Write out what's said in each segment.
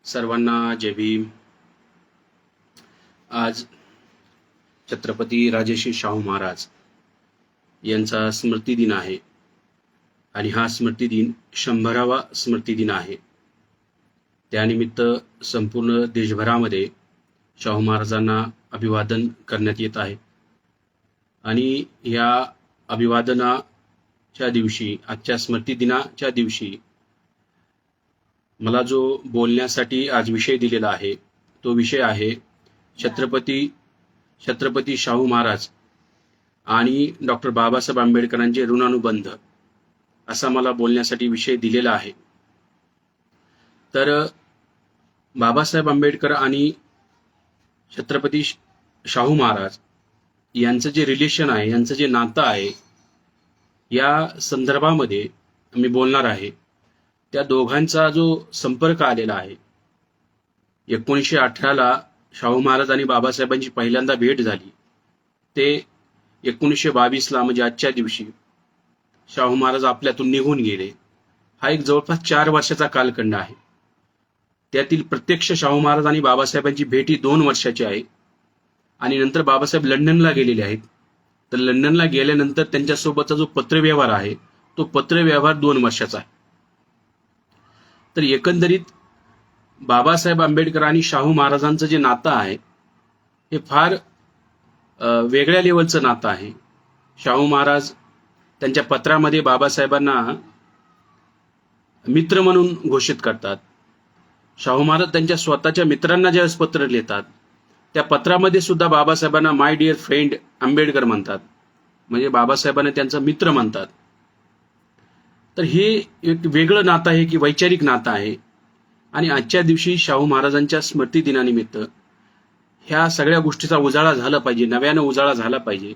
सर्वांना जय भीम. आज छत्रपती राजर्षी शाहू महाराज यांचा स्मृती दिन आहे आणि हा स्मृती दिन 100वा स्मृती दिन आहे. त्यानिमित्त संपूर्ण देशभरामध्ये शाहू महाराजांना अभिवादन करण्यात येत आहे आणि या अभिवादनाच्या दिवशी, आजच्या स्मृती दिनाच्या दिवशी मला जो बोलण्यासाठी आज विषय दिलेला आहे तो विषय आहे छत्रपती शाहू महाराज आणि डॉक्टर बाबासाहेब आंबेडकरांचे ऋणानुबंध असा मला बोलण्यासाठी विषय दिलेला आहे. तर बाबासाहेब आंबेडकर आणि छत्रपती शाहू महाराज यांचं जे रिलेशन आहे, यांचं जे नातं आहे, या संदर्भामध्ये मी बोलणार आहे. त्या दोघांचा जो संपर्क आलेला आहे, 1918ला शाहू महाराज आणि बाबासाहेबांची पहिल्यांदा भेट झाली, ते 1922ला म्हणजे आजच्या दिवशी शाहू महाराज आपल्यातून निघून गेले. हा एक जवळपास 4 वर्षाचा कालखंड आहे. त्यातील प्रत्यक्ष शाहू महाराज आणि बाबासाहेबांची भेट ही 2 वर्षाची आहे आणि नंतर बाबासाहेब लंडनला गेलेले आहेत. तर लंडनला गेल्यानंतर त्यांच्यासोबतचा जो पत्रव्यवहार आहे तो पत्रव्यवहार 2 वर्षाचा आहे. तर एकंदरीत बाबासाहेब आंबेडकर आणि शाहू महाराजांचं जे नातं आहे हे फार वेगळ्या लेवलचं नातं आहे. शाहू महाराज त्यांच्या पत्रामध्ये बाबासाहेबांना मित्र म्हणून घोषित करतात. शाहू महाराज त्यांच्या स्वतःच्या मित्रांना ज्यावेळेस पत्र लिहितात त्या पत्रामध्ये सुद्धा बाबासाहेबांना माय डिअर फ्रेंड आंबेडकर म्हणतात, म्हणजे बाबासाहेबांना त्यांचा मित्र म्हणतात. तर हे एक वेगळं नातं आहे की वैचारिक नातं आहे. आणि आजच्या दिवशी शाहू महाराजांच्या स्मृती दिनानिमित्त ह्या सगळ्या गोष्टीचा उजाळा झाला पाहिजे, नव्यानं उजाळा झाला पाहिजे,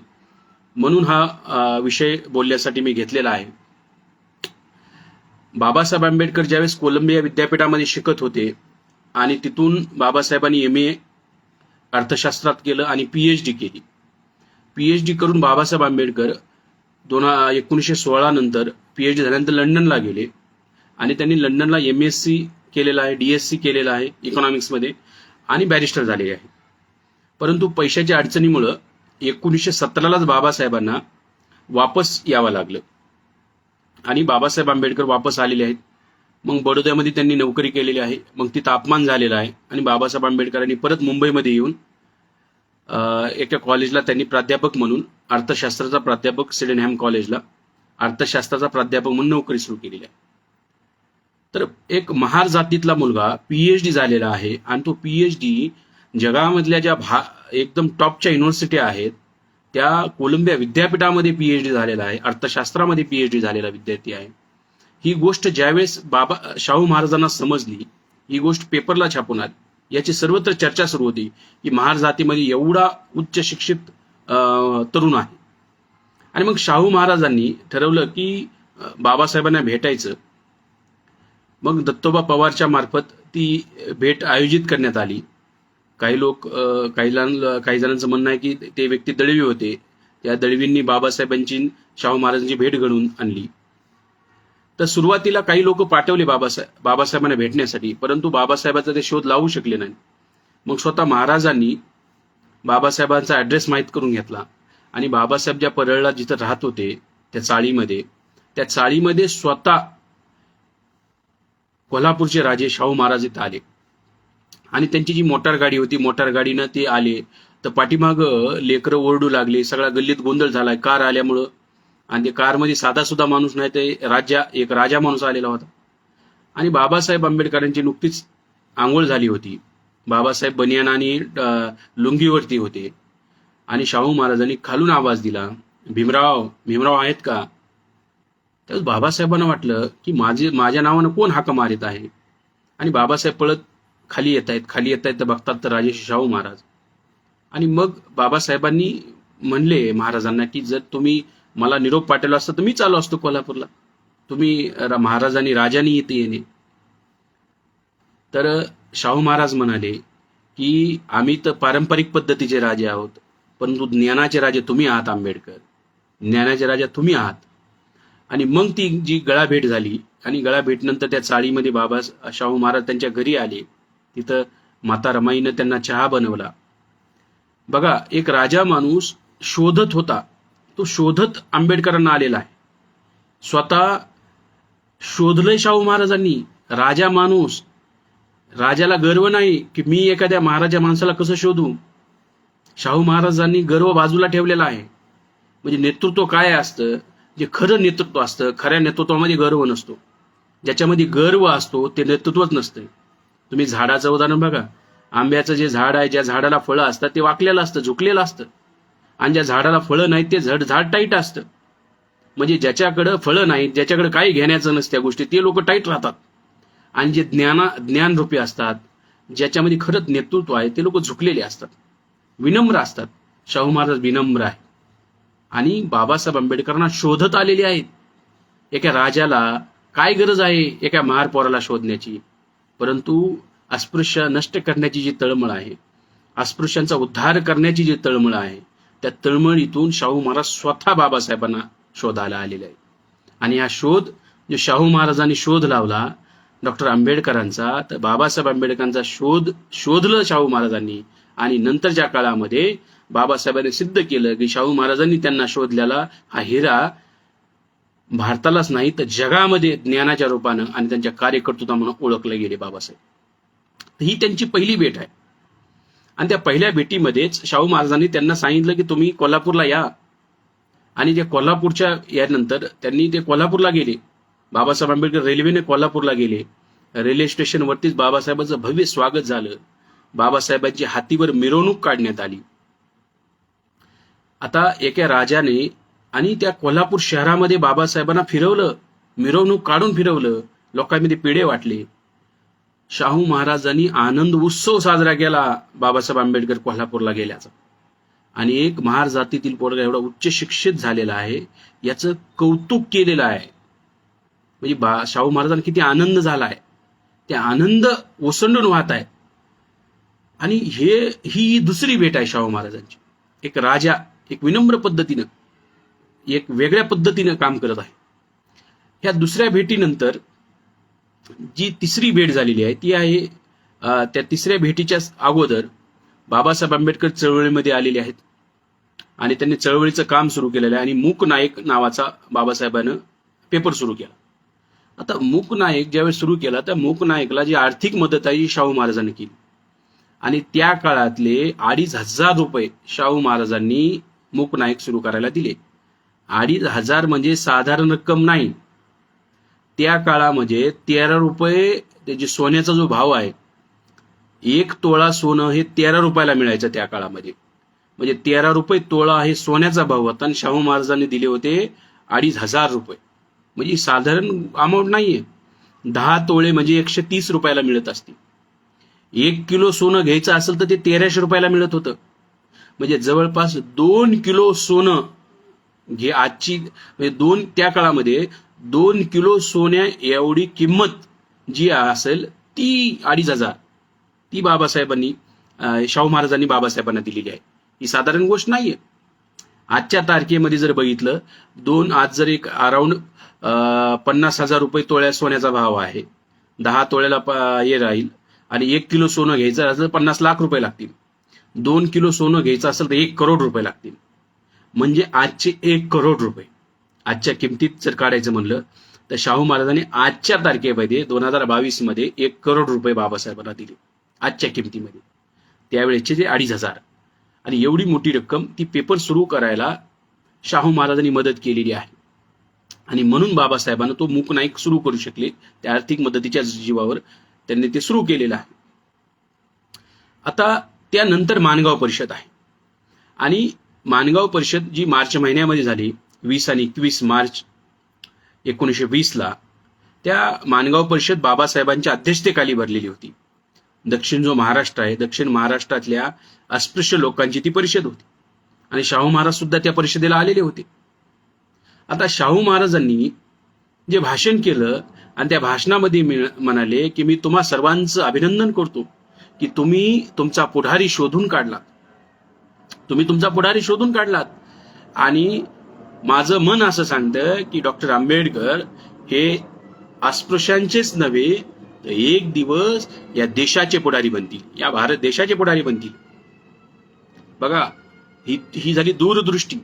म्हणून हा विषय बोलण्यासाठी मी घेतलेला आहे. बाबासाहेब आंबेडकर ज्यावेळेस कोलंबिया विद्यापीठामध्ये शिकत होते आणि तिथून बाबासाहेबांनी MA अर्थशास्त्रात केलं आणि PhD केली. PhD करून बाबासाहेब आंबेडकर 1916 नंतर PhD झाल्यानंतर लंडनला गेले आणि त्यांनी लंडनला MSc केलेला आहे, DSc केलेला आहे इकॉनॉमिक्समध्ये आणि बॅरिस्टर झालेले आहे. परंतु पैशाच्या अडचणीमुळं 1917लाच बाबासाहेबांना वापस यावं लागलं आणि बाबासाहेब आंबेडकर वापस आलेले आहेत. मग बडोद्यामध्ये त्यांनी नोकरी केलेली आहे. मग तिथं अपमान झालेला आहे आणि बाबासाहेब आंबेडकरांनी परत मुंबईमध्ये येऊन एका कॉलेजला त्यांनी प्राध्यापक म्हणून, अर्थशास्त्राचा प्राध्यापक, सिडेनहॅम कॉलेजला अर्थशास्त्राचा प्राध्यापक म्हणून नोकरी सुरू केलेली आहे. तर एक महार जातीतला मुलगा PhD झालेला आहे आणि तो PhD जगामधल्या ज्या एकदम टॉपच्या युनिव्हर्सिटी आहेत त्या कोलंबिया विद्यापीठामध्ये PhD झालेला आहे, अर्थशास्त्रामध्ये PhD झालेला विद्यार्थी आहे. ही गोष्ट ज्यावेळेस शाहू महाराजांना समजली, ही गोष्ट पेपरला छापून आली, याची सर्वत्र चर्चा सुरू होती की महार जातीमध्ये एवढा उच्च शिक्षित तरुण आहे. आणि मग शाहू महाराजांनी ठरवलं की बाबासाहेबांना भेटायचं. मग दत्तोबा पवारच्या मार्फत ती भेट आयोजित करण्यात आली. काही जणांचं म्हणणं आहे की ते व्यक्ती दळवी होते, त्या दळवींनी बाबासाहेबांची शाहू महाराजांची भेट घडवून आणली. तर सुरुवातीला काही लोक पाठवले बाबासाहेबांना भेटण्यासाठी, परंतु बाबासाहेबांचा ते शोध लावू शकले नाही. मग स्वतः महाराजांनी बाबासाहेबांचा ऍड्रेस माहीत करून घेतला आणि बाबासाहेब ज्या परळला जिथं राहत होते त्या चाळीमध्ये स्वतः कोल्हापूरचे राजे शाहू महाराज इथं आले आणि त्यांची जी मोटार गाडी होती, मोटार गाडीनं ते आले. तर पाठीमागं लेकरं ओरडू लागले, सगळ्या गल्लीत गोंधळ झालाय कार आल्यामुळं. आणि ते कारमध्ये साधा सुद्धा माणूस नाही, ते एक राजा माणूस आलेला होता. आणि बाबासाहेब आंबेडकरांची नुकतीच आंघोळ झाली होती. बाबासाहेब बनियान आणि लुंगीवरती होते आणि शाहू महाराजांनी खालून आवाज दिला, भीमराव आहेत का? त्यावेळेस बाबासाहेबांना वाटलं की माझ्या नावानं कोण हाक मारित आहे. आणि बाबासाहेब पळत खाली येत आहेत तर बघतात तर राजर्षी शाहू महाराज. आणि मग बाबासाहेबांनी म्हणले महाराजांना की जर तुम्ही मला निरोप पाठवला असता तर मी चालू असतो कोल्हापूरला, तुम्ही महाराजांनी राजांनी इथे येणे. तर शाहू महाराज म्हणाले की आम्ही तर पारंपरिक पद्धतीचे राजे आहोत, परंतु ज्ञानाचे राजे तुम्ही आहात आंबेडकर, ज्ञानाचे राजा तुम्ही आहात. आणि मग ती जी गळाभेट झाली आणि गळाभेटनंतर त्या चाळीमध्ये शाहू महाराज त्यांच्या घरी आले तिथं माता रमाईनं त्यांना चहा बनवला. बघा, एक राजा माणूस शोधत होता, तो शोधत आंबेडकरांना आलेला आहे. स्वतः शोधलंय शाहू महाराजांनी. राजा माणूस, राजाला गर्व नाही की मी एखाद्या महाराजा माणसाला कसं शोधू. शाहू महाराजांनी गर्व बाजूला ठेवलेला आहे. म्हणजे नेतृत्व काय असतं, जे खरं नेतृत्व असतं, खऱ्या नेतृत्वामध्ये गर्व नसतो. ज्याच्यामध्ये गर्व असतो ते नेतृत्वच नसतं. तुम्ही झाडाचं उदाहरण बघा. आंब्याचं जे झाड आहे, ज्या झाडाला फळं असतात ते वाकलेलं असतं, झुकलेलं असतं. आणि ज्या झाडाला फळं नाहीत ते झाड टाईट असतं. म्हणजे ज्याच्याकडं फळं नाहीत, ज्याच्याकडे काही घेण्याचं नसत्या गोष्टी, ते लोक टाईट राहतात. आणि जे ज्ञानरूपी असतात, ज्याच्यामध्ये खरंच नेतृत्व आहे, ते लोक झुकलेले असतात, विनम्र असतात. शाहू महाराज विनम्र आहे आणि बाबासाहेब आंबेडकरांना शोधत आलेले आहेत. एका राजाला काय गरज आहे एका महारपोराला शोधण्याची, परंतु अस्पृश्य नष्ट करण्याची जी तळमळ आहे, अस्पृश्यांचा उद्धार करण्याची जी तळमळ आहे, त्या तळमळीतून शाहू महाराज स्वतः बाबासाहेबांना शोधायला आलेले आहे. आणि हा शोध जो शाहू महाराजांनी शोध लावला डॉक्टर आंबेडकरांचा, तर बाबासाहेब आंबेडकरांचा शोधलं शाहू महाराजांनी. आणि नंतरच्या काळामध्ये बाबासाहेबांनी सिद्ध केलं की शाहू महाराजांनी त्यांना शोधलेला हा हिरा भारतालाच नाही तर जगामध्ये ज्ञानाच्या रूपानं आणि त्यांच्या कार्यकर्तृत्वा म्हणून ओळखले गेले बाबासाहेब. ही त्यांची पहिली भेट आहे. आणि त्या पहिल्या भेटीमध्येच शाहू महाराजांनी त्यांना सांगितलं की तुम्ही कोल्हापूरला या. आणि त्या कोल्हापूरच्या यानंतर त्यांनी ते कोल्हापूरला गेले. बाबासाहेब आंबेडकर रेल्वेने कोल्हापूरला गेले. रेल्वे स्टेशनवरतीच बाबासाहेबांचं भव्य स्वागत झालं. बाबासाहेबांची हातीवर मिरवणूक काढण्यात आली. आता एका राजाने आणि त्या कोल्हापूर शहरामध्ये बाबासाहेबांना फिरवलं, मिरवणूक काढून फिरवलं, लोकांमध्ये पेढे वाटले. शाहू महाराजांनी आनंद उत्सव साजरा केला बाबासाहेब आंबेडकर कोल्हापूरला गेल्याचा. आणि एक महार जातीतील पोरगा एवढा उच्च शिक्षित झालेला आहे याचं कौतुक केलेलं आहे. म्हणजे शाहू महाराजांना किती आनंद झाला आहे, ते आनंद ओसंडून वाहत आहे. आणि ही दुसरी भेट आहे शाहू महाराजांची. एक राजा एक विनम्र पद्धतीनं, एक वेगळ्या पद्धतीनं काम करत आहे. ह्या दुसऱ्या भेटीनंतर जी तिसरी भेट झालेली आहे ती आहे, त्या तिसऱ्या भेटीच्या अगोदर बाबासाहेब आंबेडकर चळवळीमध्ये आलेले आहेत आणि त्यांनी चळवळीचं काम सुरू केलेलं आहे. आणि मूक नायक नावाचा बाबासाहेबांनं पेपर सुरू केला. आता मूक नायक ज्यावेळेस सुरू केला त्या मूक नायकला जी आर्थिक मदत आहे शाहू महाराजांनी केली. आणि त्या काळातले 2,500 रुपये शाहू महाराजांनी मूक नायक सुरू करायला दिले. 2,500 म्हणजे साधारण रक्कम नाही. त्या काळामध्ये 13 रुपये त्याची सोन्याचा जो भाव आहे, 1 तोळा सोनं हे 13 रुपयाला मिळायचं त्या काळामध्ये. म्हणजे 13 रुपये तोळा हे सोन्याचा भाव होता आणि शाहू महाराजांनी दिले होते 2,500 रुपये. म्हणजे साधारण अमाऊंट नाहीये. 10 तोळे म्हणजे 130 रुपयाला मिळत असतील. 1 किलो सोनं घ्यायचं असेल तर ते 1300 रुपयाला मिळत होतं. म्हणजे जवळपास 2 किलो सोनं घे आजची, म्हणजे त्या काळामध्ये 2 किलो सोन्या एवढी किंमत जी असेल ती 2,500 ती बाबासाहेबांनी शाहू महाराजांनी बाबासाहेबांना दिलेली आहे. ही साधारण गोष्ट नाहीये. आजच्या तारखेमध्ये जर बघितलं, आज जर एक अराउंड 50,000 रुपये तोळ्या सोन्याचा भाव आहे. 10 तोळ्याला हे राहील. आणि 1 किलो सोनं घ्यायचं असेल तर 50 लाख रुपये लागतील. 2 किलो सोनं घ्यायचं असेल तर 1 करोड रुपये लागतील. म्हणजे आजचे 1 करोड रुपये आजच्या किमतीत जर काढायचं म्हणलं तर शाहू महाराजांनी आजच्या तारखेमध्ये 2022 मध्ये 1 करोड रुपये बाबासाहेबांना दिले आजच्या किमतीमध्ये. त्यावेळेचे ते 2,500. आणि एवढी मोठी रक्कम ती पेपर सुरू करायला शाहू महाराजांनी मदत केलेली आहे. आणि म्हणून बाबासाहेबांना तो मूक नाईक सुरू करू शकले. त्या आर्थिक मदतीच्या जीवावर त्यांनी ते सुरू केलेलं आहे. आता त्यानंतर माणगाव परिषद आहे. आणि माणगाव परिषद जी मार्च महिन्यामध्ये झाली, 20 आणि 21 मार्च 1920ला, त्या माणगाव परिषद बाबासाहेबांच्या अध्यक्षतेखाली भरलेली होती. दक्षिण जो महाराष्ट्र आहे, दक्षिण महाराष्ट्रातल्या अस्पृश्य लोकांची ती परिषद होती. आणि शाहू महाराज सुद्धा त्या परिषदेला आलेले होते. आता शाहू महाराजांनी जे भाषण केलं आणि त्या भाषणामध्ये म्हणाले की मी तुम्हा सर्वांचं अभिनंदन करतो की तुम्ही तुमचा पुढारी शोधून काढलात. आणि माझं मन असं सांगतं की डॉक्टर आंबेडकर हे अस्पृश्यांचेच नव्हे तर एक दिवस या देशाचे पुढारी बनतील, या भारत देशाचे पुढारी बनतील. बघा, ही झाली दूरदृष्टी.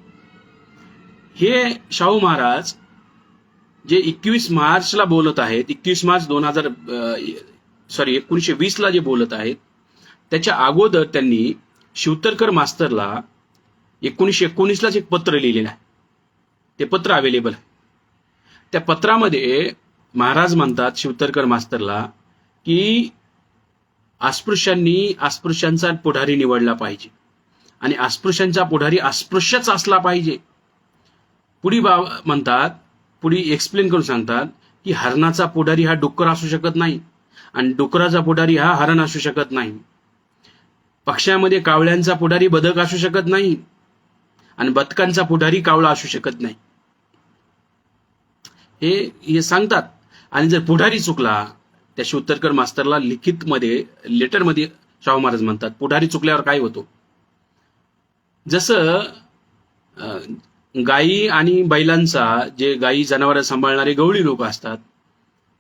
हे शाहू महाराज जे 21 मार्चला बोलत आहेत, 21 मार्च 1920 जे बोलत आहेत, त्याच्या अगोदर त्यांनी शिवतरकर मास्तरला 1919लाच एक पत्र लिहिलेलं आहे. ते पत्र अवेलेबल आहे. त्या पत्रामध्ये महाराज म्हणतात शिवतरकर मास्तरला की अस्पृश्यांचा पुढारी निवडला पाहिजे आणि अस्पृश्यांचा पुढारी अस्पृश्यच असला पाहिजे. पुढे एक्सप्लेन करून सांगतात की हरणाचा पुढारी हा डुक्कर असू शकत नाही आणि डुकराचा पुढारी हा हरण असू शकत नाही. पक्ष्यामध्ये कावळ्यांचा पुढारी बदक असू शकत नाही आणि बदकांचा पुढारी कावळा असू शकत नाही. हे सांगतात. आणि जर पुढारी चुकला, त्या शिवतरकर मास्तरला लेटरमध्ये शाहू महाराज म्हणतात पुढारी चुकल्यावर काय होतो. जसं गायी आणि बैलांचा, जे गायी जनावरं सांभाळणारे गवळी लोक असतात,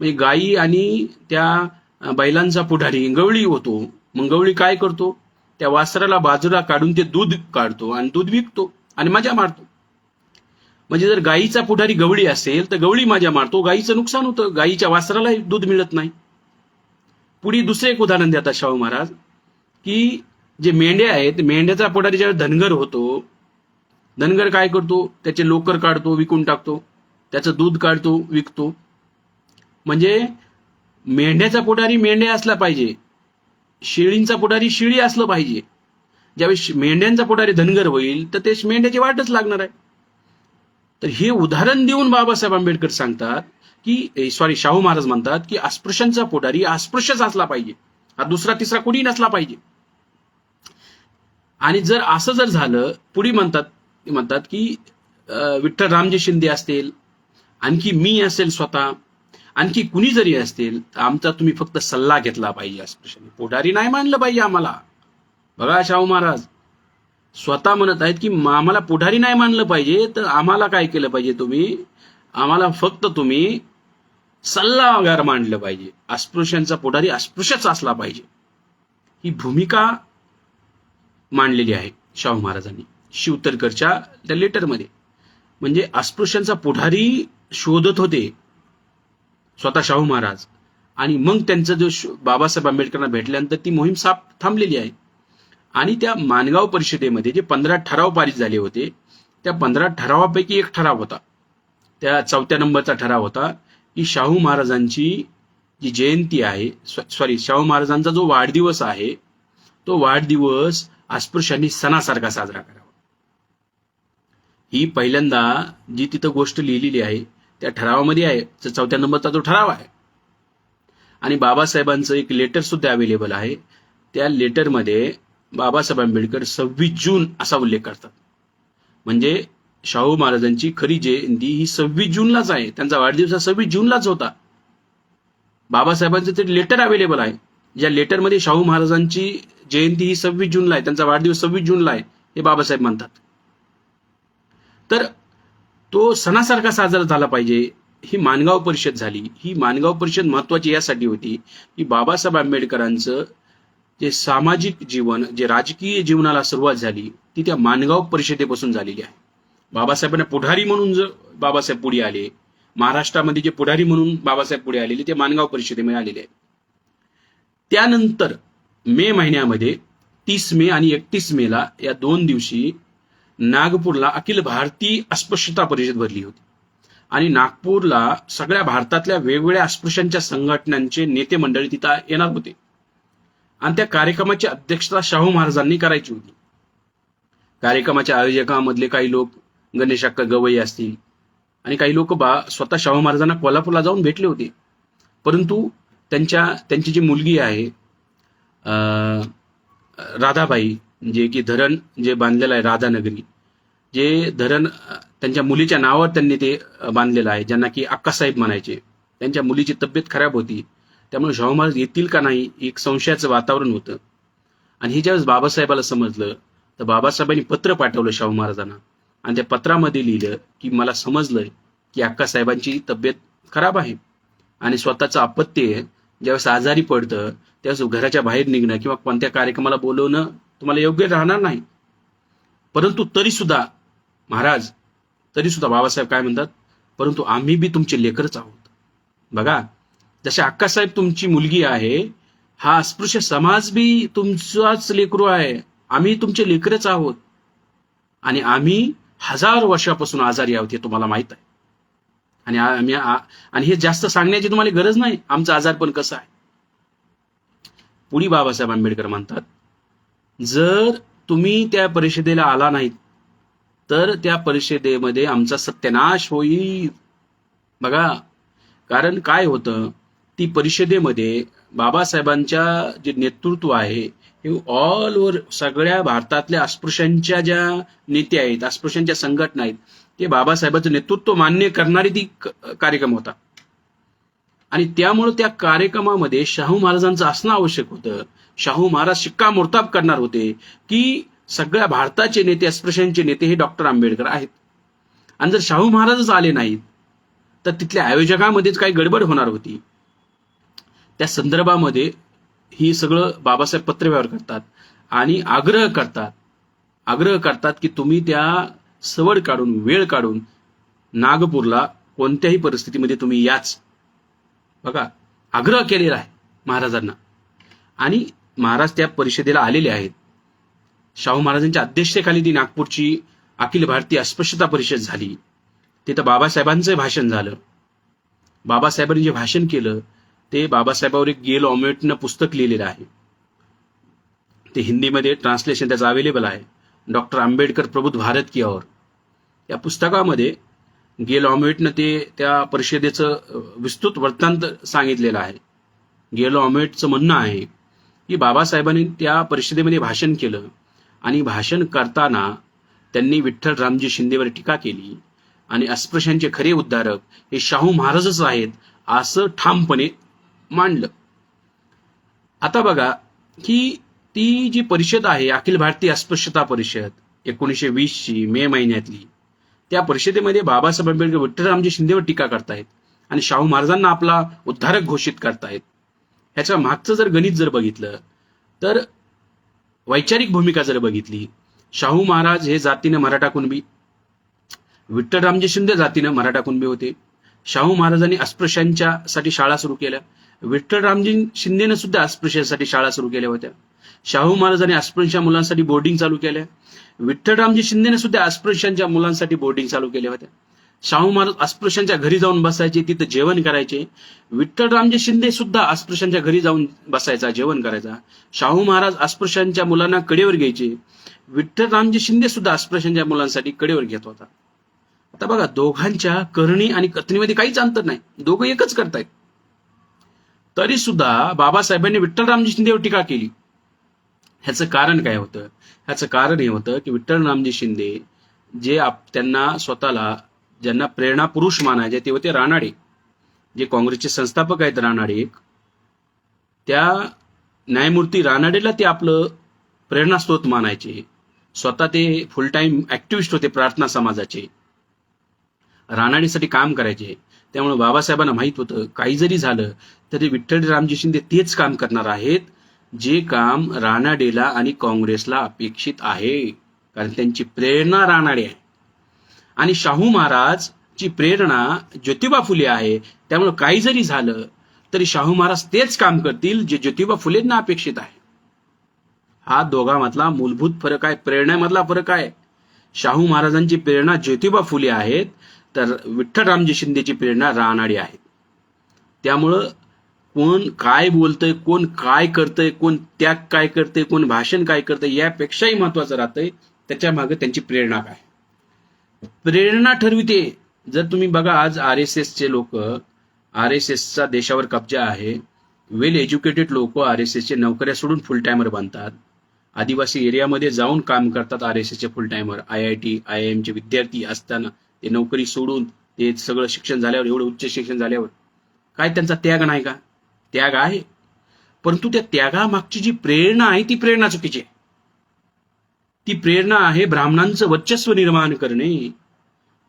म्हणजे गायी आणि त्या बैलांचा पुढारी गवळी होतो. मग गवळी काय करतो, त्या वासराला बाजूला काढून ते दूध काढतो आणि दूध विकतो आणि मजा मारतो. म्हणजे जर गायीचा पुढारी गवळी असेल तर गवळी मजा मारतो, गायीचं नुकसान होतं, गायीच्या वासराला दूध मिळत नाही. पुढे दुसरे एक उदाहरण देतात शाहू महाराज की जे मेंढ्या आहेत, मेंढ्याचा पुढारी ज्यावेळेस धनगर होतो, धनगर काय करतो, त्याचे लोकर काढतो, विकून टाकतो, त्याचं दूध काढतो, विकतो. म्हणजे मेंढ्याचा पुढारी मेंढ्या असला पाहिजे, शेळींचा पुढारी शेळी असलं पाहिजे. ज्यावेळेस मेंढ्यांचा पुढारी धनगर होईल तर ते मेंढ्याची वाटच लागणार आहे. तर हे उदाहरण देऊन बाबासाहेब आंबेडकर सांगतात की शाहू महाराज म्हणतात की अस्पृश्यांचा पुढारी अस्पृश्यच असला पाहिजे, हा दुसरा तिसरा कोणी नसला पाहिजे. आणि जर असं जर झालं, पुढे म्हणतात की विठ्ठल रामजी शिंदे असतील, आणखी मी असेल स्वतः, आणखी कुणी जरी असतील, तर आमचा तुम्ही फक्त सल्ला घेतला पाहिजे. अस्पृश्यांनी पुढारी नाही मानलं पाहिजे आम्हाला. बघा, शाहू महाराज स्वतः म्हणत आहेत की आम्हाला पुढारी नाही मानलं पाहिजे, तर आम्हाला काय केलं पाहिजे, आम्हाला फक्त तुम्ही सल्लागार मांडलं पाहिजे. अस्पृश्यांचा पुढारी अस्पृश्यच असला पाहिजे. ही भूमिका मांडलेली आहे शाहू महाराजांनी शिवतरकरच्या त्या लेटरमध्ये. म्हणजे अस्पृश्यांचा पुढारी शोधत होते स्वतः शाहू महाराज, आणि मग त्यांचं जो बाबासाहेब आंबेडकरांना भेटल्यानंतर ती मोहीम थांबलेली आहे. आणि त्या माणगाव परिषदेमध्ये जे 15 ठराव पारित झाले होते, त्या 15 ठरावापैकी एक ठराव होता, त्या 4थ्या नंबरचा ठराव होता की शाहू महाराजांची जी जयंती आहे, शाहू महाराजांचा जो वाढदिवस आहे, तो वाढदिवस अस्पृश्यांनी सणासारखा साजरा करावा. ही पहिल्यांदा जी तिथं गोष्ट लिहिलेली आहे त्या ठरावामध्ये आहे, 4थ्या नंबरचा जो ठराव आहे. आणि बाबासाहेबांचं एक लेटर सुद्धा अवेलेबल आहे. त्या लेटरमध्ये बाबासाहेब आंबेडकर 26 जून असा उल्लेख करतात. म्हणजे शाहू महाराजांची खरी जयंती ही 26 जूनलाच आहे, त्यांचा वाढदिवस 26 जूनलाच होता. बाबासाहेबांचं ते लेटर अवेलेबल आहे, ज्या लेटरमध्ये शाहू महाराजांची जयंती ही 26 जूनला आहे, त्यांचा वाढदिवस 26 जूनला आहे, हे बाबासाहेब म्हणतात. तर तो सणासारखा साजरा झाला पाहिजे. ही माणगाव परिषद झाली. ही माणगाव परिषद महत्वाची यासाठी होती की बाबासाहेब आंबेडकरांचं जे सामाजिक जीवन, जे राजकीय जीवनाला सुरुवात झाली, ती त्या माणगाव परिषदेपासून झालेली आहे. बाबासाहेबांना पुढारी म्हणून जर बाबासाहेब पुढे आले, महाराष्ट्रामध्ये जे पुढारी म्हणून बाबासाहेब पुढे आलेले ते माणगाव परिषदेमध्ये आलेले आहेत. त्यानंतर मे महिन्यामध्ये 30 मे आणि 31 मेला या 2 दिवशी नागपूरला अखिल भारतीय अस्पृश्यता परिषद भरली होती. आणि नागपूरला सगळ्या भारतातल्या वेगवेगळ्या अस्पृश्यांच्या संघटनांचे नेते मंडळी तिथं येणार होते. आणि त्या कार्यक्रमाची अध्यक्षता शाहू महाराजांनी करायची होती. कार्यक्रमाच्या आयोजकांमधले काही लोक गणेश अक्का गवई असतील, आणि काही लोक स्वतः शाहू महाराजांना कोल्हापूरला जाऊन भेटले होते. परंतु त्यांची जी मुलगी आहे राधाबाई, जे की धरण जे बांधलेलं आहे राधानगरी, जे धरण त्यांच्या मुलीच्या नावावर त्यांनी ते बांधलेलं आहे, ज्यांना की अक्कासाहेब म्हणायचे. त्यांच्या मुलीची तब्येत खराब होती, त्यामुळे शाहू महाराज येतील का नाही एक संशयाचं वातावरण होतं. आणि हे ज्यावेळेस बाबासाहेबाला समजलं तर बाबासाहेबांनी पत्र पाठवलं शाहू महाराजांना, आणि त्या पत्रामध्ये लिहिलं की मला समजलंय की अक्कासाहेबांची तब्येत खराब आहे आणि स्वतःचं अपत्य आहे, ज्यावेळेस आजारी पडतं त्यावेळेस घराच्या बाहेर निघणं किंवा कोणत्या कार्यक्रमाला बोलवणं तुम्हाला योग्य राहणार नाही. परंतु तरी सुद्धा महाराज, तरी सुद्धा बाबासाहेब काय म्हणतात, परंतु आम्ही बी तुमचे लेकरच आहोत. बघा, जसे अक्कासाहेब तुमची मुलगी आहे, हा अस्पृश्य समाज बी तुमचाच लेकरू आहे. आम्ही तुमचे लेकरच आहोत आणि आम्ही 1000 वर्षापासून आजारी आहोत हे तुम्हाला माहित आहे. आणि हे जास्त सांगण्याची तुम्हाला गरज नाही आमचं आजारपण कसं आहे. पुढे बाबासाहेब आंबेडकर म्हणतात, जर तुम्ही त्या परिषदेला आला नाहीत तर त्या परिषदेमध्ये आमचा सत्यानाश होईल. बघा, कारण काय होतं, ती परिषदेमध्ये बाबासाहेबांच्या जे नेतृत्व आहे हे ऑल ओव्हर सगळ्या भारतातल्या अस्पृश्यांच्या ज्या नेते आहेत, अस्पृश्यांच्या संघटना आहेत, ते बाबासाहेबांचं नेतृत्व मान्य करणारी ती कार्यक्रम होता. आणि त्यामुळे त्या कार्यक्रमामध्ये शाहू महाराजांचं असणं आवश्यक होतं. शाहू महाराज शिक्कामोर्तब करणार होते की सगळ्या भारताचे नेते, अस्पृश्यांचे नेते हे डॉक्टर आंबेडकर आहेत. आणि जर शाहू महाराजच आले नाहीत तर तिथल्या आयोजकामध्येच काही गडबड होणार होती. त्या संदर्भामध्ये ही सगळं बाबासाहेब पत्रव्यवहार करतात आणि आग्रह करतात की तुम्ही त्या सवड काढून, वेळ काढून नागपूरला कोणत्याही परिस्थितीमध्ये तुम्ही याच. बघा, आग्रह केलेला आहे महाराजांना. आणि महाराज त्या परिषदेला आलेले आहेत. शाहू महाराजांच्या अध्यक्षतेखाली ती नागपूरची अखिल भारतीय अस्पृश्यता परिषद झाली. तिथं बाबासाहेबांचं भाषण झालं. बाबासाहेबांनी जे भाषण केलं ते बाबासाहेबांवर एक गेल ऑमेटनं पुस्तक लिहिलेलं आहे. ते हिंदीमध्ये ट्रान्सलेशन त्याचं अवेलेबल आहे, डॉक्टर आंबेडकर प्रबुद्ध भारत की ओर. या पुस्तकामध्ये गेल ऑमेटनं ते त्या परिषदेचं विस्तृत वृत्तांत सांगितलेलं आहे. गेल ऑमेटचं म्हणणं आहे की बाबासाहेबांनी त्या परिषदेमध्ये भाषण केलं आणि भाषण करताना त्यांनी विठ्ठल रामजी शिंदेवर टीका केली आणि अस्पृश्यांचे खरे उद्धारक हे शाहू महाराजच आहेत असं ठामपणे मांडलं. आता बघा की ती जी परिषद आहे अखिल भारतीय अस्पृश्यता परिषद 1920ची मे महिन्यातली, त्या परिषदेमध्ये बाबासाहेब आंबेडकर विठ्ठलरामजी शिंदेवर टीका करतायत आणि शाहू महाराजांना आपला उद्धारक घोषित करतायत. ह्याच्या मागचं जर गणित जर बघितलं तर वैचारिक भूमिका जर बघितली, शाहू महाराज हे जातीनं मराठा कुणबी, विठ्ठलरामजी शिंदे जातीनं मराठा कुणबी होते. शाहू महाराजांनी अस्पृश्यांच्यासाठी शाळा सुरू केल्या. विठ्ठलरामजी शिंदेनं सुद्धा अस्पृश्यांसाठी शाळा सुरू केल्या होत्या. शाहू महाराजांनी अस्पृश्य मुलांसाठी बोर्डिंग चालू केल्या. विठ्ठलरामजी शिंदेने सुद्धा अस्पृश्यांच्या मुलांसाठी बोर्डिंग चालू केल्या होत्या. शाहू महाराज अस्पृश्यांच्या घरी जाऊन बसायचे, तिथं जेवण करायचे. विठ्ठलरामजी शिंदे सुद्धा अस्पृश्यांच्या घरी जाऊन बसायचा, जेवण करायचा. शाहू महाराज अस्पृश्यांच्या मुलांना कडेवर घ्यायचे. विठ्ठलरामजी शिंदे सुद्धा अस्पृश्यांच्या मुलांसाठी कडेवर घेत होता. आता बघा, दोघांच्या करणी आणि कथनीमध्ये काहीच अंतर नाही, दोघं एकच करतायत. तरी सुद्धा बाबासाहेबांनी विठ्ठलरामजी शिंदेवर टीका केली. ह्याचं कारण काय होतं? ह्याचं कारण हे होतं की विठ्ठलरामजी शिंदे जे त्यांना स्वतःला ज्यांना प्रेरणा पुरुष मानायचे ते होते रानाडे, जे काँग्रेसचे संस्थापक आहेत रानाडे. त्या न्यायमूर्ती रानाडेला ते आपलं प्रेरणास्त्रोत मानायचे. स्वतः ते फुल टाइम ऍक्टिव्हिस्ट होते प्रार्थना समाजाचे, रानाडेसाठी काम करायचे. त्यामुळे बाबासाहेबांना माहित होतं काही जरी झालं तरी विठ्ठलरामजी शिंदे तेच काम करणार आहेत जे काम रानाडेला आणि काँग्रेसला अपेक्षित आहे, कारण त्यांची प्रेरणा रानाडे आहे आणि शाहू महाराजची प्रेरणा ज्योतिबा फुले आहे. त्यामुळे काही जरी झालं तरी शाहू महाराज तेच काम करतील जे ज्योतिबा फुलेंना अपेक्षित आहे. हा दोघांमधला मूलभूत फरक आहे, प्रेरणेमधला फरक आहे. शाहू महाराजांची प्रेरणा ज्योतिबा फुले आहेत तर विठ्ठलरामजी शिंदेची प्रेरणा रानाडे आहेत. त्यामुळं कोण काय बोलतंय, कोण काय करतंय, कोण त्याग काय करतंय, कोण भाषण काय करतंय यापेक्षाही महत्वाचं राहतंय त्याच्या मागे त्यांची प्रेरणा काय. प्रेरणा ठरविते. जर तुम्ही बघा, आज RSSचे लोक, RSSचा देशावर कब्जा आहे. वेल एज्युकेटेड लोक RSSचे नोकऱ्या सोडून फुल टायमर बनतात, आदिवासी एरियामध्ये जाऊन काम करतात. RSSचे फुल टायमर IIT IIM चे विद्यार्थी असताना ते नोकरी सोडून ते सगळं शिक्षण झाल्यावर, एवढं उच्च शिक्षण झाल्यावर काय त्यांचा त्याग नाही का? त्याग आहे, परंतु त्या त्यागामागची जी प्रेरणा आहे ती प्रेरणा चुकीची आहे. ती प्रेरणा आहे ब्राह्मणांचं वर्चस्व निर्माण करणे.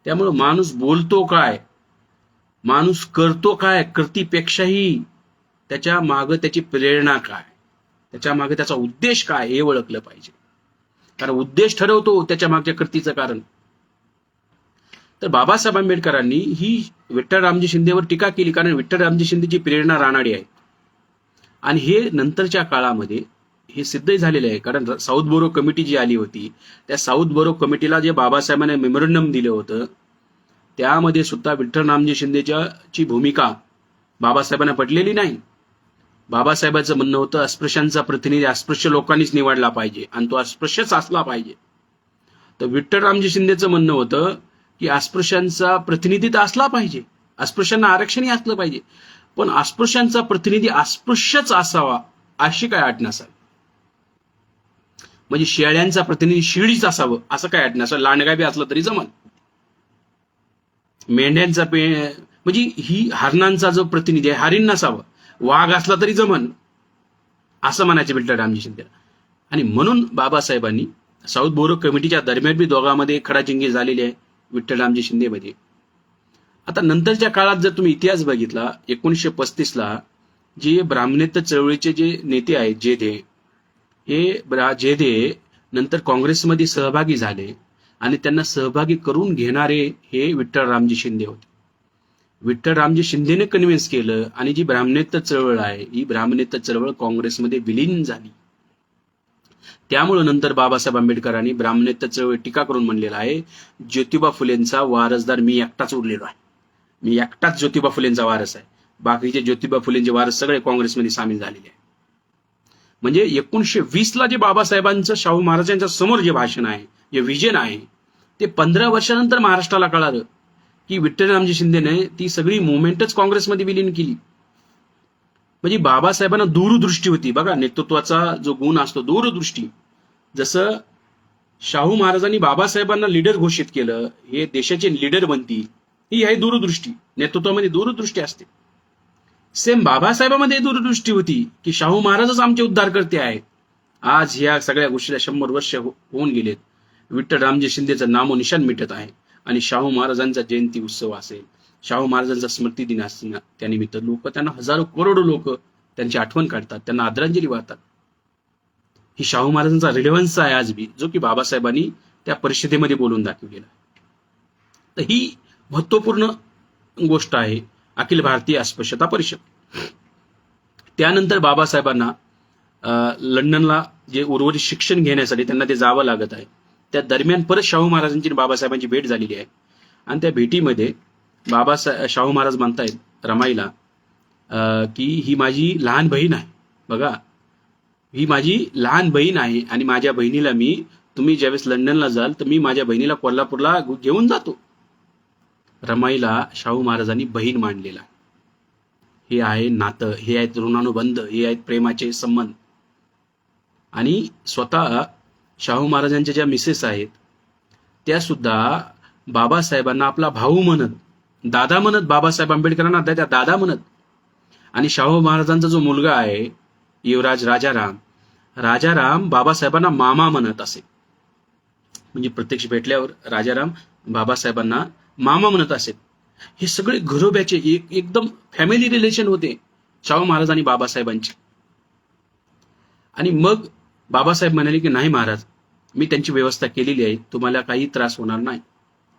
त्यामुळे माणूस बोलतो काय, माणूस करतो काय, कृतीपेक्षाही त्याच्या मागं त्याची प्रेरणा काय, त्याच्या मागे त्याचा उद्देश काय हे ओळखलं पाहिजे. कारण उद्देश ठरवतो त्याच्या मागच्या कृतीचं कारण. तर बाबासाहेब आंबेडकरांनी ही विठ्ठल रामजी शिंदेवर टीका केली, कारण विठ्ठल रामजी शिंदेची प्रेरणा रानाडी आहे. आणि हे नंतरच्या काळामध्ये हे सिद्ध झालेले आहे. कारण साऊथ बोरो कमिटी जी आली होती, त्या साऊथ बोरो कमिटीला जे बाबासाहेबांनी मेमोरंडम दिलं होतं, त्यामध्ये सुद्धा विठ्ठल रामजी शिंदेची भूमिका बाबासाहेबांना पटलेली नाही. बाबासाहेबांचं म्हणणं होतं अस्पृश्यांचा प्रतिनिधी अस्पृश्य लोकांनीच निवडला पाहिजे आणि तो अस्पृश्यच असला पाहिजे. तर विठ्ठल रामजी शिंदेचं म्हणणं होतं की अस्पृश्यांचा प्रतिनिधी तर असला पाहिजे, अस्पृश्यांना आरक्षणही असलं पाहिजे, पण अस्पृश्यांचा प्रतिनिधी अस्पृश्यच असावा अशी काय अट नसावी. म्हणजे शेळ्यांचा प्रतिनिधी शिळीच असावं असं काय अट नसावं. लांडगा बी असलं तरी जमल. मेंढ्यांचा म्हणजे ही हरणांचा जो प्रतिनिधी आहे हरिण नसावं, वाघ असला तरी जमन असं म्हणायचे विठ्ठल रामजी शिंदे. आणि म्हणून बाबासाहेबांनी साऊथ बोरो कमिटीच्या दरम्यान बी दोघांमध्ये खडाजंगी झालेली आहे विठ्ठल रामजी शिंदेमध्ये. आता नंतरच्या काळात जर तुम्ही इतिहास बघितला, 1935ला जे ब्राह्मणेतर चळवळीचे जे नेते आहेत जेधे, हे जेधे नंतर काँग्रेसमध्ये सहभागी झाले आणि त्यांना सहभागी करून घेणारे हे विठ्ठल रामजी शिंदे होते. विठ्ठल रामजी शिंदेने कन्व्हिन्स केलं आणि जी ब्राह्मणेतर चळवळ आहे ही ब्राह्मणेतर चळवळ काँग्रेसमध्ये विलीन झाली. त्यामुळे नंतर बाबासाहेब आंबेडकरांनी ब्राह्मणेतर चळवळ टीका करून म्हणलेला आहे, ज्योतिबा फुलेंचा वारसदार मी एकटाच उरलेलो आहे, मी एकटाच ज्योतिबा फुलेंचा वारस आहे, बाकीचे ज्योतिबा फुलेंचे वारस सगळे काँग्रेसमध्ये सामील झालेले आहे. म्हणजे 1920ला जे बाबासाहेबांचं शाहू महाराजांच्या समोर जे भाषण आहे, जे विजन आहे, ते 15 वर्षानंतर महाराष्ट्राला कळालं की विठ्ठल रामजी शिंदेने ती सगळी मुवमेंटच काँग्रेसमध्ये विलीन केली. म्हणजे बाबासाहेबांना दूरदृष्टी होती. बघा, नेतृत्वाचा जो गुण असतो दूरदृष्टी. जसं शाहू महाराजांनी बाबासाहेबांना लीडर घोषित केलं, हे देशाचे लीडर बनतील, ही आहे दूरदृष्टी. नेतृत्वामध्ये दूरदृष्टी असते. सेम बाबासाहेबांमध्ये दूरदृष्टी होती की शाहू महाराजच आमचे उद्धारकर्ते आहेत. आज ह्या सगळ्या गोष्टीला 100 वर्ष होऊन गेलेत. विठ्ठल रामजी शिंदेचं नामोनिशान मिटत आहे आणि शाहू महाराजांचा जयंती उत्सव असेल, शाहू महाराजांचा स्मृती दिन असेल, त्यानिमित्त लोक त्यांना हजारो करोडो लोक त्यांची आठवण काढतात, त्यांना आदरांजली वाहतात. ही शाहू महाराजांचा रिलेव्हन्स आहे आज बी, जो की बाबासाहेबांनी त्या परिषदेमध्ये बोलून दाखवलेला. तर ही महत्वपूर्ण गोष्ट आहे अखिल भारतीय अस्पृश्यता परिषद. त्यानंतर बाबासाहेबांना लंडनला जे उर्वरित शिक्षण घेण्यासाठी त्यांना ते जावं लागत आहे. त्या दरम्यान परत शाहू महाराजांची बाबासाहेबांची भेट झालेली आहे आणि त्या भेटीमध्ये शाहू महाराज म्हणतायत रमाईला की ही माझी लहान बहीण आहे. बघा, ही माझी लहान बहीण आहे आणि माझ्या बहिणीला तुम्ही ज्यावेळेस लंडनला जाल तर मी माझ्या बहिणीला कोल्हापूरला घेऊन जातो. रमाईला शाहू महाराजांनी बहीण मानलेला. हे आहे नातं, हे आहेत ऋणानुबंध, हे आहेत प्रेमाचे संबंध. आणि स्वतः शाहू महाराजांच्या ज्या मिसेस आहेत त्या सुद्धा बाबासाहेबांना आपला भाऊ म्हणत, दादा म्हणत, बाबासाहेब आंबेडकरांना त्या दादा म्हणत. आणि शाहू महाराजांचा जो मुलगा आहे युवराज राजाराम बाबासाहेबांना मामा म्हणत असे. म्हणजे प्रत्यक्ष भेटल्यावर राजाराम बाबासाहेबांना मामा म्हणत असेल. हे सगळे घरोब्याचे एकदम फॅमिली रिलेशन होते शाहू महाराज आणि बाबासाहेबांचे. आणि मग बाबासाहेब म्हणाले की नाही महाराज, मी त्यांची व्यवस्था केलेली आहे, तुम्हाला काही त्रास होणार नाही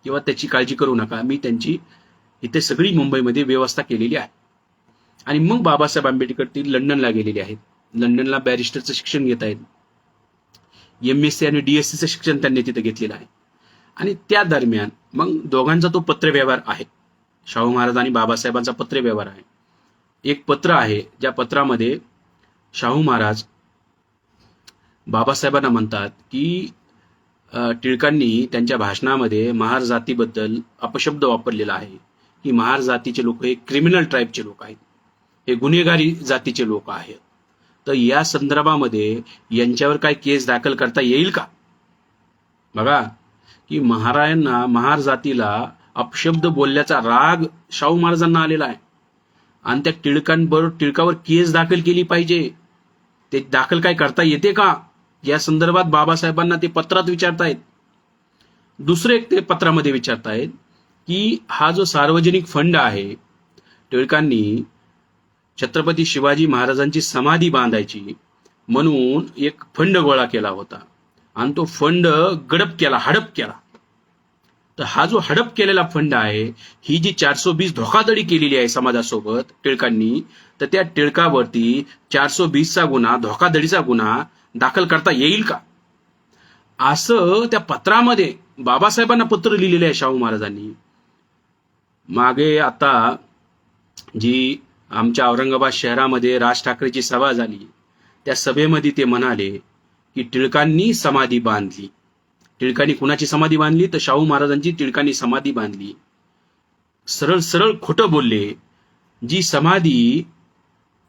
किंवा त्याची काळजी करू नका, मी त्यांची इथे सगळी मुंबईमध्ये व्यवस्था केलेली आहे. आणि मग बाबासाहेब आंबेडकर ती लंडनला गेलेले आहेत. लंडनला बॅरिस्टरचं शिक्षण घेत आहेत. MSc आणि DScचं शिक्षण त्यांनी तिथे घेतलेलं आहे. आणि त्या दरम्यान मग दोघांचा तो पत्रव्यवहार आहे, शाहू महाराज आणि बाबासाहेबांचा पत्रव्यवहार आहे. एक पत्र आहे ज्या पत्रामध्ये शाहू महाराज बाबासाहेबांना म्हणतात की टिळकांनी त्यांच्या भाषणामध्ये महार जातीबद्दल अपशब्द वापरलेला आहे की महार जातीचे लोक हे क्रिमिनल ट्राईबचे लोक आहेत, हे गुन्हेगारी जातीचे लोक आहेत. तर या संदर्भामध्ये यांच्यावर काय केस दाखल करता येईल का? बघा की महार जातीला अपशब्द बोलल्याचा राग शाहू महाराजांना आलेला आहे आणि त्या टिळकावर केस दाखल केली पाहिजे. ते दाखल काय करता येते का या संदर्भात बाबासाहेबांना ते पत्रात विचारतायत. दुसरे एक ते पत्रामध्ये विचारतायत की हा जो सार्वजनिक फंड आहे टिळकांनी छत्रपती शिवाजी महाराजांची समाधी बांधायची म्हणून एक फंड गोळा केला होता आणि तो फंड हडप केला. तर हा जो हडप केलेला फंड आहे, ही जी 420 धोकाधडी केलेली आहे समाजासोबत टिळकांनी, तर त्या टिळकावरती 420चा गुन्हा, धोकाधडीचा गुन्हा दाखल करता येईल का, असं त्या पत्रामध्ये बाबासाहेबांना पत्र लिहिलेलं आहे शाहू महाराजांनी. मागे आता जी आमच्या औरंगाबाद शहरामध्ये राज ठाकरेची सभा झाली, त्या सभेमध्ये ते म्हणाले की टिळकांनी समाधी बांधली. टिळकांनी कुणाची समाधी बांधली, तर शाहू महाराजांची टिळकांनी समाधी बांधली. सरळ सरळ खोटं बोलले. जी समाधी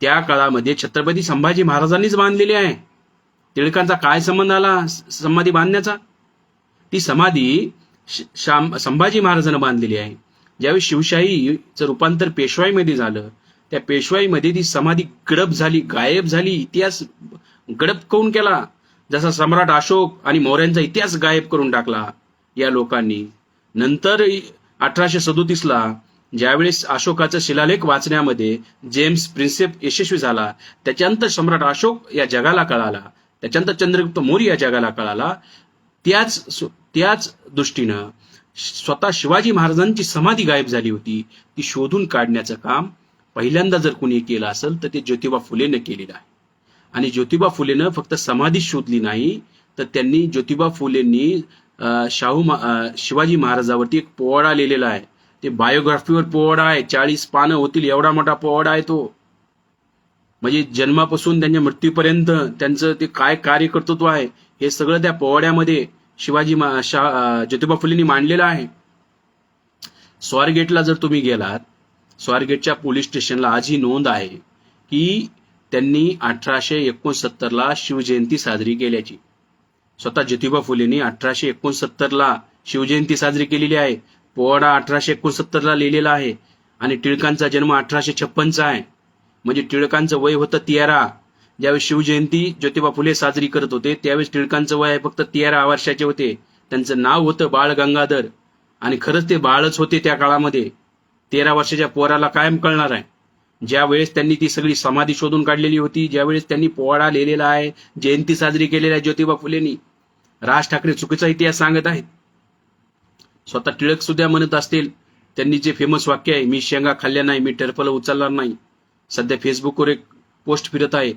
त्या काळामध्ये छत्रपती संभाजी महाराजांनीच बांधलेली आहे. टिळकांचा काय संबंध आला समाधी बांधण्याचा? ती समाधी संभाजी महाराजांना बांधलेली आहे. ज्यावेळी शिवशाहीचं रूपांतर पेशवाईमध्ये झालं, त्या पेशवाईमध्ये ती समाधी गडप झाली, गायब झाली. इतिहास गडप करून केला, जसा सम्राट अशोक आणि मौर्यांचा इतिहास गायब करून टाकला या लोकांनी. नंतर 1837ला ज्यावेळेस अशोकाचा शिलालेख वाचण्यामध्ये जेम्स प्रिन्सेप यशस्वी झाला, त्याच्यानंतर सम्राट अशोक या जगाला कळाला, त्याच्यानंतर चंद्रगुप्त मौर्य या जगाला कळाला. त्याच दृष्टीनं स्वतः शिवाजी महाराजांची समाधी गायब झाली होती, ती शोधून काढण्याचं काम पहिल्यांदा जर कोणी केलं असेल तर ते ज्योतिबा फुलेनं केलेलं आहे. आणि ज्योतिबा फुलेनं फक्त समाधी शोधली नाही, तर त्यांनी ज्योतिबा फुलेंनी शिवाजी महाराजावरती एक पोवाडा लिहिलेला आहे. ते बायोग्राफीवर पोवाडा आहे, 40 पानं होतील एवढा मोठा पोवाडा आहे तो. म्हणजे जन्मापासून त्यांच्या मृत्यूपर्यंत त्यांचं ते काय कार्यकर्तृत्व आहे हे सगळं त्या पोवाड्यामध्ये ज्योतिबा फुलेंनी मांडलेलं आहे. स्वारगेटला जर तुम्ही गेलात, स्वारगेटच्या पोलीस स्टेशनला आज ही नोंद आहे की त्यांनी 1869ला शिवजयंती साजरी केल्याची. स्वतः ज्योतिबा फुलेंनी 1869ला शिवजयंती साजरी केलेली आहे. पोवाडा 1869ला लिहिलेला आहे. आणि टिळकांचा जन्म 1856चा आहे. म्हणजे टिळकांचं वय होतं 13. ज्यावेळी शिवजयंती ज्योतिबा फुले साजरी करत होते त्यावेळेस टिळकांचं वय फक्त 13 वर्षाचे होते. त्यांचं नाव होतं बाळ गंगाधर, आणि खरंच ते बाळच होते त्या काळामध्ये. 13 वर्षाच्या पोराला कायम कळणार आहे. ज्या वेळेस त्यांनी ती सगळी समाधी शोधून काढलेली होती, ज्यावेळेस त्यांनी पोवाडा लिहिलेला आहे, जयंती साजरी केलेली आहे ज्योतिबा फुलेंनी. राज ठाकरे चुकीचा इतिहास सांगत आहेत. स्वतः टिळक सुद्धा म्हणत असतील, त्यांनी जे फेमस वाक्य आहे, मी शेंगा खाल्ल्या नाही, मी टरफलं उचलणार नाही. सध्या फेसबुकवर एक पोस्ट फिरत आहे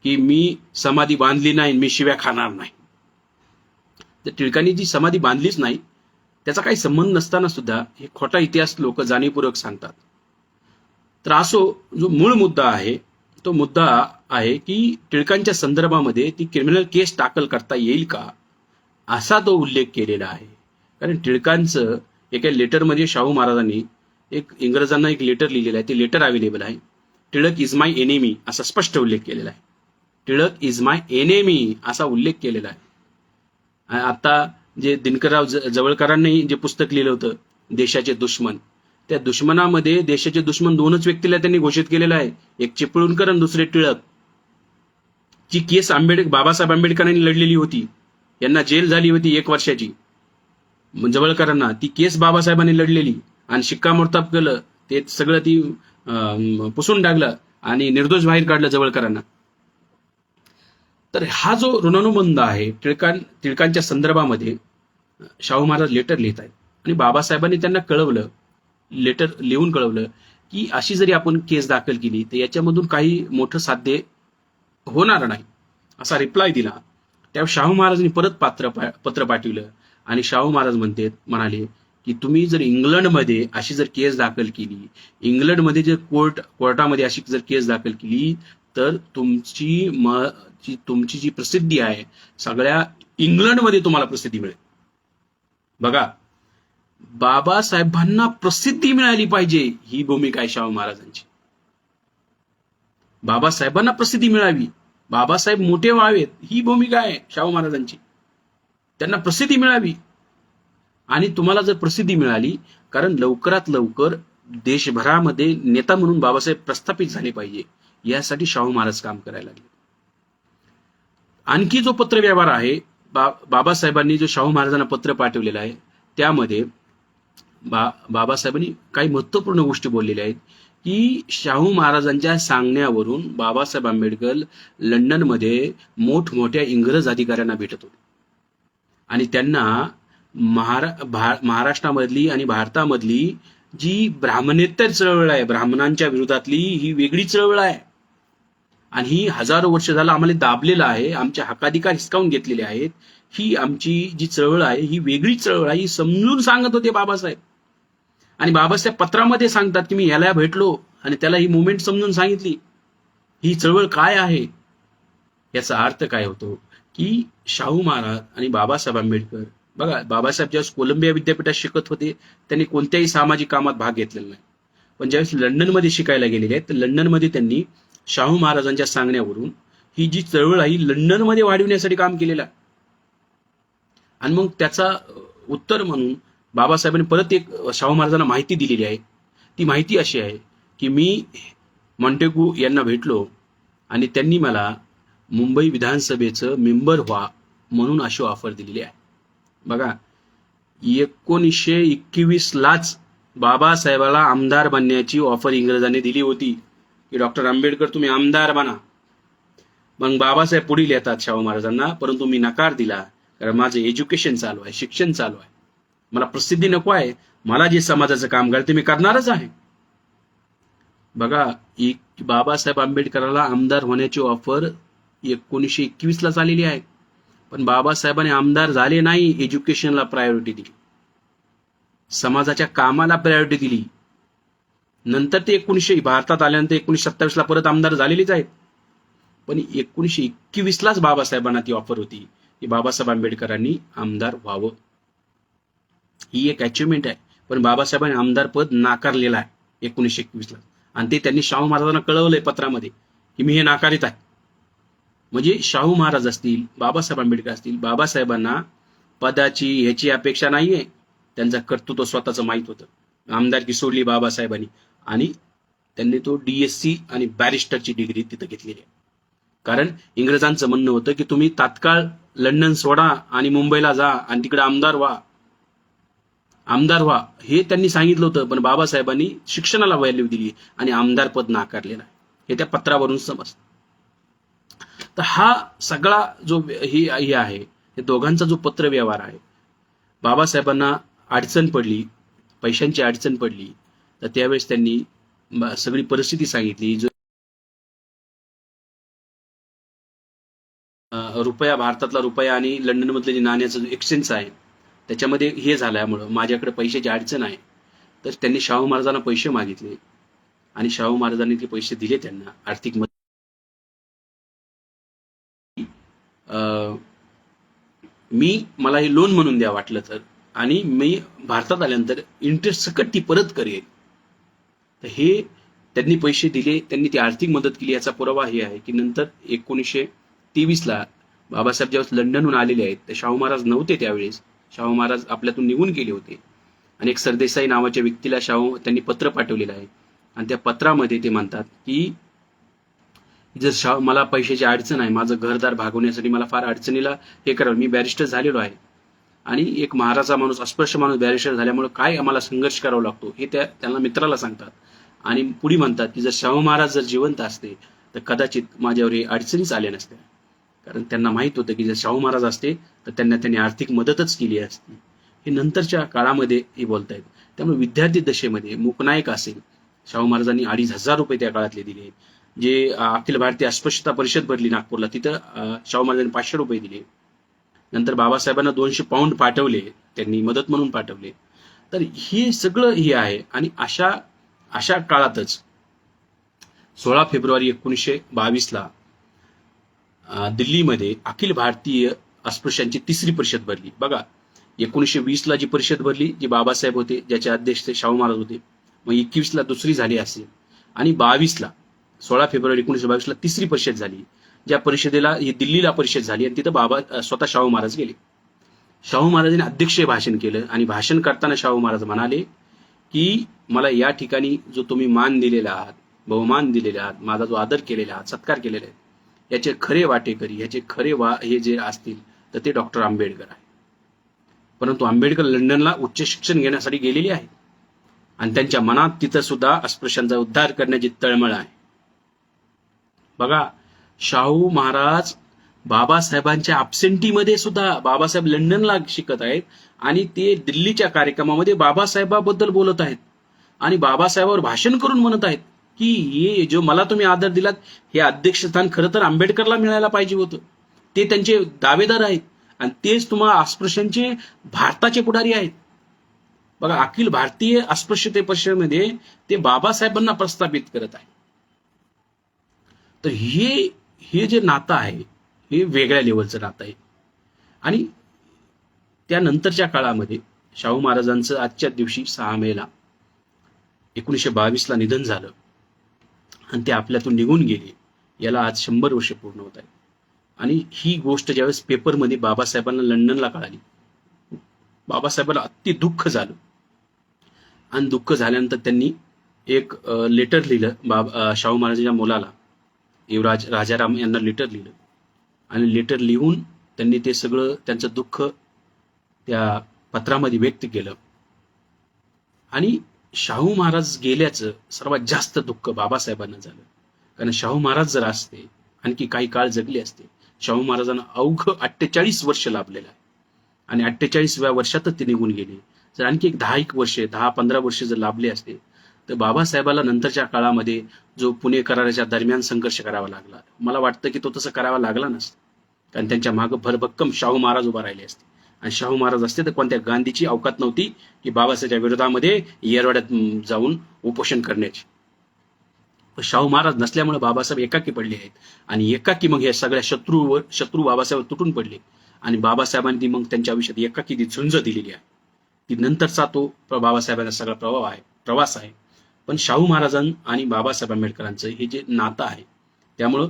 की मी समाधी बांधली नाही, मी शिव्या खाणार नाही. तर टिळकांनी जी समाधी बांधलीच नाही त्याचा काही संबंध नसताना सुद्धा हे खोटा इतिहास लोक जाणीवपूर्वक सांगतात. तर असो, जो मूळ मुद्दा आहे तो मुद्दा आहे की टिळकांच्या संदर्भामध्ये ती क्रिमिनल केस दाखल करता येईल का, असा तो उल्लेख केलेला आहे. कारण टिळकांचं एका लेटरमध्ये शाहू महाराजांनी इंग्रजांना एक लेटर लिहिलेलं आहे. ते लेटर अवेलेबल आहे. टिळक इज माय एनिमी असा स्पष्ट उल्लेख केलेला आहे. टिळक इज माय एनिमी असा उल्लेख केलेला आहे. आता जे दिनकरराव जवळकरांनी जे पुस्तक लिहिलं होतं देशाचे दुश्मन, त्या दुश्मनामध्ये देशाचे दुश्मन 2च व्यक्तीला त्यांनी घोषित केलेलं आहे. एक चिपळूणकर आणि दुसरे टिळक. जी केस बाबासाहेब आंबेडकरांनी लढलेली होती, यांना जेल झाली होती 1 वर्षाची. जवळकरांना ती केस बाबासाहेबांनी लढलेली आणि शिक्कामोर्तब केलं, ते सगळं ती पुसून टाकलं आणि निर्दोष बाहेर काढलं जवळकरांना. तर हा जो ऋणानुबंध आहे टिळकांच्या संदर्भामध्ये शाहू महाराज लेटर लिहित आहेत आणि बाबासाहेबांनी त्यांना कळवलं, लेटर लिहून कळवलं की अशी जरी आपण केस दाखल केली तर याच्यामधून काही मोठं साध्य होणार नाही असा रिप्लाय दिला. त्यावेळी शाहू महाराजांनी परत पत्र पाठवलं आणि शाहू महाराज म्हणाले की तुम्ही जर इंग्लंडमध्ये अशी जर केस दाखल केली, इंग्लंडमध्ये जर कोर्टामध्ये अशी जर केस दाखल केली तर तुमची जी प्रसिद्धी आहे सगळ्या इंग्लंडमध्ये तुम्हाला प्रसिद्धी मिळेल. बघा, बाबासाहेबांना प्रसिद्धी मिळाली पाहिजे ही भूमिका आहे शाहू महाराजांची. बाबासाहेबांना प्रसिद्धी मिळावी, बाबासाहेब मोठे व्हावेत ही भूमिका आहे शाहू महाराजांची. त्यांना प्रसिद्धी मिळावी. आणि तुम्हाला जर प्रसिद्धी मिळाली, कारण लवकरात लवकर देशभरामध्ये नेता म्हणून बाबासाहेब प्रस्थापित झाले पाहिजे, यासाठी शाहू महाराज काम करायला लागले. आणखी जो पत्रव्यवहार आहे, बाबासाहेबांनी जो शाहू महाराजांना पत्र पाठवलेलं आहे त्यामध्ये बाबासाहेबांनी काही महत्वपूर्ण गोष्टी बोललेल्या आहेत की शाहू महाराजांच्या सांगण्यावरून बाबासाहेब आंबेडकर लंडनमध्ये मोठमोठ्या इंग्रज अधिकाऱ्यांना भेटत होते आणि त्यांना महाराष्ट्रामधली आणि भारतामधली जी ब्राह्मणेतर चळवळ आहे, ब्राह्मणांच्या विरोधातली ही वेगळी चळवळ आहे आणि ही हजारो वर्ष झालं आम्हाला दाबलेलं आहे, आमचे हक्काधिकार हिसकावून घेतलेले आहेत, ही आमची जी चळवळ आहे ही वेगळी चळवळ आहे, ही समजून सांगत होते बाबासाहेब. आणि बाबासाहेब पत्रामध्ये सांगतात की मी याला भेटलो आणि त्याला ही मुवमेंट समजून सांगितली, ही चळवळ काय आहे. याचा अर्थ काय होतो की शाहू महाराज आणि बाबासाहेब आंबेडकर, बघा बाबासाहेब ज्यावेळेस कोलंबिया विद्यापीठात शिकत होते त्यांनी कोणत्याही सामाजिक कामात भाग घेतलेला नाही, पण ज्यावेळेस लंडनमध्ये शिकायला गेलेले आहेत तर लंडनमध्ये त्यांनी शाहू महाराजांच्या सांगण्यावरून ही जी चळवळ आहे ही लंडनमध्ये वाढविण्यासाठी काम केलेलं आहे. आणि मग त्याचा उत्तर म्हणून बाबासाहेबांनी परत एक शाहू महाराजांना माहिती दिलेली आहे. ती माहिती अशी आहे की मी मॉन्टेग्यू यांना भेटलो आणि त्यांनी मला मुंबई विधानसभेचं मेंबर व्हा म्हणून अशी ऑफर दिलेली आहे. बघा 1921लाच बाबासाहेबाला आमदार बनण्याची ऑफर इंग्रजांनी दिली होती की डॉक्टर आंबेडकर तुम्ही आमदार बना. मग बाबासाहेब पुढील येतात शाहू महाराजांना, परंतु मी नकार दिला कारण माझं एज्युकेशन चालू आहे, शिक्षण चालू आहे, मला प्रसिद्धी नको आहे, मला जे समाजाचं काम करायचं ते मी करणारच आहे. बघा बाबासाहेब आंबेडकराला आमदार होण्याची ऑफर 1921लाच आलेली आहे, पण बाबासाहेबांनी आमदार झाले नाही, एज्युकेशनला प्रायोरिटी दिली, समाजाच्या कामाला प्रायोरिटी दिली. नंतर ते भारतात आल्यानंतर 1927ला परत आमदार झालेलेच आहेत, पण 1921लाच बाबासाहेबांना ती ऑफर होती की बाबासाहेब आंबेडकरांनी आमदार व्हावं. ही एक अचिव्हमेंट आहे, पण बाबासाहेबांनी आमदार पद नाकारलेलं आहे 1921ला आणि ते त्यांनी शाहू महाराजांना कळवलंय पत्रामध्ये की मी हे नाकारित आहे. म्हणजे शाहू महाराज असतील, बाबासाहेब आंबेडकर असतील, बाबासाहेबांना पदाची ह्याची अपेक्षा नाहीये, त्यांचं कर्तृत्व स्वतःचं माहीत होतं. आमदारकी सोडली बाबासाहेबांनी आणि त्यांनी तो DSc आणि बॅरिस्टरची डिग्री तिथं घेतलेली आहे. कारण इंग्रजांचं म्हणणं होतं की तुम्ही तात्काळ लंडन सोडा आणि मुंबईला जा आणि तिकडे आमदार व्हा हे त्यांनी सांगितलं होतं, पण बाबासाहेबांनी शिक्षणाला व्हॅल्यू दिली आणि आमदार पद नाकारलेलं आहे, हे त्या पत्रावरून समजतं. तर हा सगळा जो हे आहे, हे दोघांचा जो पत्रव्यवहार आहे, बाबासाहेबांना अडचण पडली, पैशांची अडचण पडली, तर त्यावेळेस त्यांनी सगळी परिस्थिती सांगितली. जो रुपया, भारतातला रुपया आणि लंडनमधलं जे नाण्याचं एक्सचेंज आहे त्याच्यामध्ये हे झाल्यामुळं माझ्याकडे पैशाची अडचण आहे, तर त्यांनी शाहू महाराजांना पैसे मागितले आणि शाहू महाराजांनी ते पैसे दिले त्यांना आर्थिक मदत. मला हे लोन म्हणून द्या वाटलं तर, आणि मी भारतात आल्यानंतर इंटरेस्ट सकट ती परत करेल. तर हे त्यांनी पैसे दिले, त्यांनी ती आर्थिक मदत केली. याचा पुरावा हे आहे की नंतर 1923ला बाबासाहेब ज्यावेळेस लंडनहून आलेले आहेत, तर शाहू महाराज नव्हते त्यावेळेस, शाहू महाराज आपल्यातून निघून गेले होते आणि एक सरदेसाई नावाच्या व्यक्तीला त्यांनी पत्र पाठवलेलं आहे आणि त्या पत्रामध्ये ते म्हणतात की जर मला पैशाची अडचण आहे, माझं घरदार भागवण्यासाठी मला फार अडचणीला हे करावं, मी बॅरिस्टर झालेलो आहे आणि एक महाराजा माणूस, अस्पृश्य माणूस बॅरिस्टर झाल्यामुळे काय आम्हाला संघर्ष करावा लागतो हे त्यांना मित्राला सांगतात. आणि पुढे म्हणतात की जर शाहू महाराज जर जिवंत असते तर कदाचित माझ्यावर हे अडचणीच आल्या नसत्या, कारण त्यांना माहित होतं की जर शाहू महाराज असते तर त्यांनी आर्थिक मदतच केली असती. हे नंतरच्या काळामध्ये हे बोलतायत. त्यामुळे विद्यार्थी दशेमध्ये मूकनायक असेल, शाहू महाराजांनी 2,500 रुपये त्या काळातले दिले. जे अखिल भारतीय अस्पृश्यता परिषद भरली नागपूरला, तिथं शाहू महाराजांनी 500 रुपये दिले. नंतर बाबासाहेबांना 200 पाऊंड पाठवले, त्यांनी मदत म्हणून पाठवले. तर हे सगळं हे आहे. आणि अशा काळातच 16 फेब्रुवारी 1922ला दिल्लीमध्ये अखिल भारतीय अस्पृश्यांची 3री परिषद भरली. बघा 1920ला जी परिषद भरली, जी बाबासाहेब होते, ज्याचे अध्यक्ष शाहू महाराज होते, मग 21ला 2री झाली असेल आणि 22ला 16 फेब्रुवारी 1922ला 3री परिषद झाली. ज्या परिषदेला ही दिल्लीला परिषद झाली आणि तिथं स्वतः शाहू महाराज गेले. शाहू महाराजांनी अध्यक्षीय भाषण केलं आणि भाषण करताना शाहू महाराज म्हणाले की मला या ठिकाणी जो तुम्ही मान दिलेला आहात, बहुमान दिलेला आहात, माझा जो आदर केलेला आहात, सत्कार केलेला आहे, याचे खरे वाटेकरी, याचे खरे हे जे असतील तर ते डॉक्टर आंबेडकर आहे. परंतु आंबेडकर लंडनला उच्च शिक्षण घेण्यासाठी गेलेले आहेत आणि त्यांच्या मनात तिथं सुद्धा अस्पृश्यांचा उद्धार करण्याची तळमळ आहे. बघा, शाहू महाराज बाबासाहेबांच्या अब्सेंटीमध्ये सुद्धा, बाबासाहेब लंडनला शिकत आहेत आणि ते दिल्लीच्या कार्यक्रमामध्ये बाबासाहेबाबद्दल बोलत आहेत आणि बाबासाहेबांवर भाषण करून म्हणत आहेत की हे जो मला तुम्ही आदर दिलात, हे अध्यक्षस्थान खरं तर आंबेडकरला मिळायला पाहिजे होतं. ते त्यांचे दावेदार आहेत आणि तेच तुम्हाला अस्पृश्यांचे भारताचे पुढारी आहेत. बघा, अखिल भारतीय अस्पृश्यते परिषदेमध्ये ते बाबासाहेबांना प्रस्थापित करत आहे. तर हे जे नातं आहे हे वेगळ्या लेवलचं नातं आहे. आणि त्यानंतरच्या काळामध्ये शाहू महाराजांचं आजच्या दिवशी 6 मेला 1922 निधन झालं आणि ते आपल्यातून निघून गेले. याला आज 100 वर्ष पूर्ण होत आहे. आणि ही गोष्ट ज्यावेळेस पेपरमध्ये बाबासाहेबांना लंडनला कळाली, बाबासाहेबांना अति दुःख झालं आणि दुःख झाल्यानंतर त्यांनी एक लेटर लिहिलं शाहू महाराजांच्या मुलाला, युवराज राजाराम यांना लेटर लिहिलं आणि लेटर लिहून त्यांनी ते सगळं त्यांचं दुःख त्या पत्रामध्ये व्यक्त केलं. आणि शाहू महाराज गेल्याचं सर्वात जास्त दुःख बाबासाहेबांना झालं, कारण शाहू महाराज जर असते, आणखी काही काळ जगले असते. शाहू महाराजांना अवघ 48 वर्ष लाभलेलं आहे आणि 48व्या वर्षातच ते निघून गेले. जर आणखी एक 10-15 वर्ष जर लाभले असते तर बाबासाहेबाला नंतरच्या काळामध्ये जो पुणे कराराच्या दरम्यान संघर्ष करावा लागला, मला वाटतं की तो तसं करावा लागला नसता, कारण त्यांच्या मागं भरभक्कम शाहू महाराज उभा राहिले असते. आणि शाहू महाराज असते तर कोणत्या गांधीची अवकात नव्हती की बाबासाहेबांच्या विरोधामध्ये येरवाड्यात जाऊन उपोषण करण्याची. शाहू महाराज नसल्यामुळे बाबासाहेब एकाकी पडले आहेत आणि एकाकी मग हे सगळ्या शत्रू बाबासाहेब तुटून पडले आणि बाबासाहेबांनी मग त्यांच्या आयुष्यात एकाकी ती झुंज दिलेली आहे. ती नंतरचा तो बाबासाहेबांचा सगळा प्रवास आहे. पण शाहू महाराजां आणि बाबासाहेब आंबेडकरांचं हे जे नातं आहे, त्यामुळं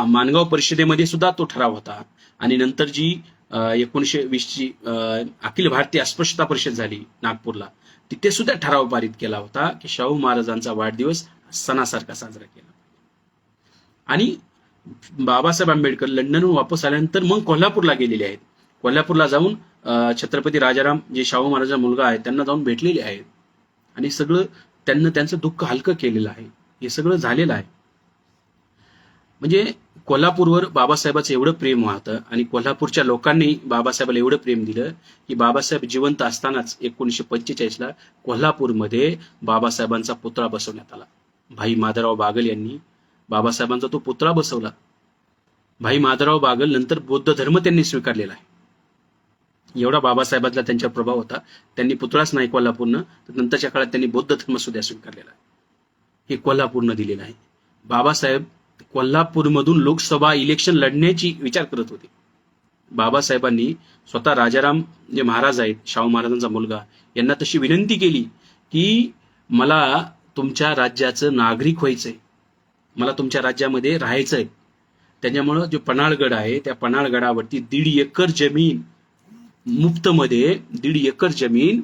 माणगाव परिषदेमध्ये सुद्धा तो ठराव होता आणि नंतर जी 1920ची अखिल भारतीय अस्पृश्यता परिषद झाली नागपूरला, तिथे सुद्धा ठराव पारित केला होता की शाहू महाराजांचा वाढदिवस सणासारखा साजरा केला. आणि बाबासाहेब आंबेडकर लंडनहून वापस आल्यानंतर मग कोल्हापूरला गेलेले आहेत. कोल्हापूरला जाऊन छत्रपती राजाराम जे शाहू महाराजांचा मुलगा आहे त्यांना जाऊन भेटलेले आहेत आणि सगळं त्यांना त्यांचं दुःख हलकं केलेलं आहे. हे सगळं झालेलं आहे. म्हणजे कोल्हापूरवर बाबासाहेबांचं एवढं प्रेम होतं आणि कोल्हापूरच्या लोकांनी बाबासाहेबाला एवढं प्रेम दिलं की बाबासाहेब जिवंत असतानाच 1945ला कोल्हापूरमध्ये बाबासाहेबांचा पुतळा बसवण्यात आला. भाई माधवराव बागल यांनी बाबासाहेबांचा तो पुतळा बसवला. भाई माधवराव बागल नंतर बौद्ध धर्म त्यांनी स्वीकारलेला आहे. एवढा बाबासाहेबांचा त्यांच्यावर प्रभाव होता. त्यांनी पुतळाच नाही कोल्हापूरनं, तर नंतरच्या काळात त्यांनी बौद्ध धर्म सुद्धा स्वीकारलेला आहे. हे कोल्हापूरनं दिलेलं आहे. बाबासाहेब कोल्हापूरमधून लोकसभा इलेक्शन लढण्याची विचार करत होते. बाबासाहेबांनी स्वतः राजाराम जे महाराज आहेत, शाहू महाराजांचा मुलगा, यांना तशी विनंती केली की मला तुमच्या राज्याचं नागरिक व्हायचंय, मला तुमच्या राज्यामध्ये राहायचंय. त्याच्यामुळं जो पन्हाळगड आहे त्या पन्हाळगडावरती 1.5 एकर जमीन मुफ्तमध्ये 1.5 एकर जमीन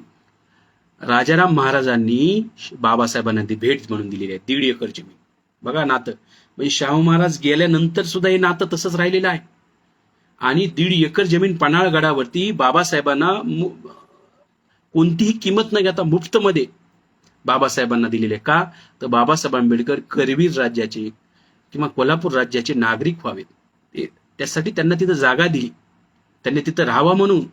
राजाराम महाराजांनी बाबासाहेबांना ती भेट म्हणून दिलेली आहे. 1.5 एकर जमीन. बघा नातं, म्हणजे शाहू महाराज गेल्यानंतर सुद्धा हे नातं तसंच राहिलेलं आहे. आणि 1.5 एकर जमीन पन्हाळगडावरती बाबासाहेबांना कोणतीही किंमत न घेता मुफ्तमध्ये बाबासाहेबांना दिलेले. का तर बाबासाहेब आंबेडकर करवीर राज्याचे किंवा कोल्हापूर राज्याचे नागरिक व्हावेत, त्यासाठी त्यांना तिथं जागा दिली, त्यांनी तिथं राहावं म्हणून.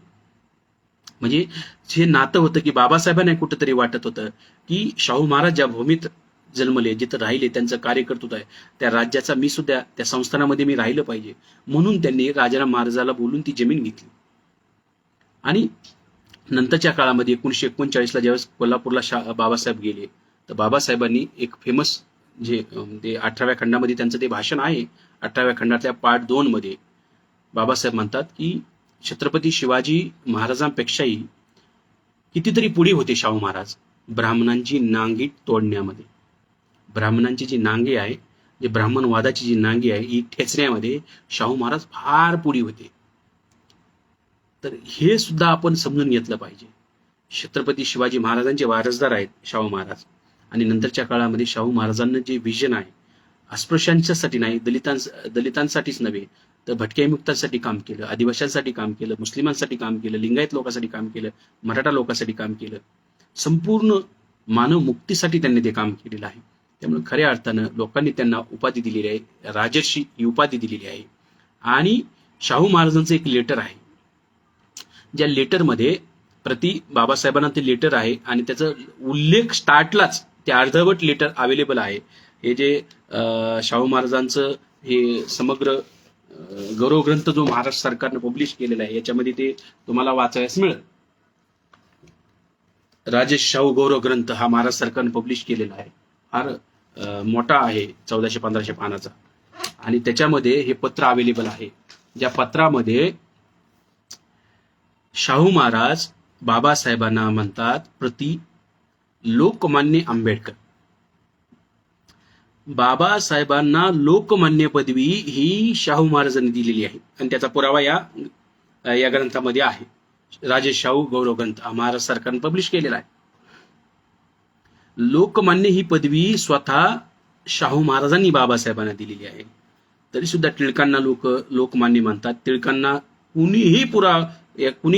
म्हणजे जे नातं होतं की बाबासाहेबांना कुठंतरी वाटत होतं की शाहू महाराज ज्या भूमीत जन्मले, जिथं राहिले, त्यांचं कार्य करत होत आहे, त्या राज्याचा मी सुद्धा त्या संस्थानामध्ये मी राहिलं पाहिजे, म्हणून त्यांनी राजाराम महाराजाला बोलून ती जमीन घेतली. आणि नंतरच्या काळामध्ये 1939ला ज्यावेळेस कोल्हापूरला बाबासाहेब गेले, तर बाबासाहेबांनी एक फेमस जे ते 18व्या खंडामध्ये त्यांचं ते भाषण आहे, 18व्या खंडातल्या पार्ट 2 मध्ये बाबासाहेब म्हणतात की छत्रपती शिवाजी महाराजांपेक्षाही कितीतरी पुढे होते शाहू महाराज ब्राह्मणांची नांगी तोडण्यामध्ये. ब्राह्मणांची जी नांगे आहे, जे ब्राह्मणवादाची जी नांगी आहे, ही ठेचण्यामध्ये शाहू महाराज फार पुढे होते. तर हे सुद्धा आपण समजून घेतलं पाहिजे. छत्रपती शिवाजी महाराजांचे वारसदार आहेत शाहू महाराज. आणि नंतरच्या काळामध्ये शाहू महाराजांना जे विजन आहे, अस्पृश्यांच्यासाठी नाही, दलितांसाठीच नव्हे तर भटक्यामुक्तांसाठी काम केलं, आदिवासींसाठी काम केलं, मुस्लिमांसाठी काम केलं, लिंगायत लोकांसाठी काम केलं, मराठा लोकांसाठी काम केलं. संपूर्ण मानव मुक्तीसाठी त्यांनी ते काम केलेलं आहे. त्यामुळे खऱ्या अर्थानं लोकांनी त्यांना उपाधी दिलेली आहे, राजर्षी ही उपाधी दिलेली आहे. आणि शाहू महाराजांचं एक लेटर आहे, ज्या लेटरमध्ये प्रति बाबासाहेबांना ते लेटर आहे आणि त्याचा उल्लेख स्टार्टलाच ते अर्धवट लेटर अवेलेबल आहे. हे जे शाहू महाराजांचं हे समग्र गौरवग्रंथ जो महाराष्ट्र सरकारनं पब्लिश केलेला आहे, याच्यामध्ये ते तुम्हाला वाचायला मिळेल. राजेश शाहू गौरव ग्रंथ हा महाराष्ट्र सरकारनं पब्लिश केलेला आहे. फार मोठा आहे, 1400-1500 पानाचा. आणि त्याच्यामध्ये हे पत्र अवेलेबल आहे, ज्या पत्रामध्ये शाहू महाराज बाबासाहेबांना म्हणतात प्रति लोकमान्य आंबेडकर. बाबासाहेबांना लोकमान्य पदवी ही शाहू महाराजांनी दिलेली आहे आणि त्याचा पुरावा या ग्रंथामध्ये आहे. राजेश शाहू गौरव ग्रंथ हा महाराष्ट्र सरकारने पब्लिश केलेला आहे. लोकमान्य ही पदवी स्वतः शाहू महाराजांनी बाबासाहेबांना दिलेली आहे. तरी सुद्धा टिळकांना लोक लोकमान्य म्हणतात. टिळकांना कुणीही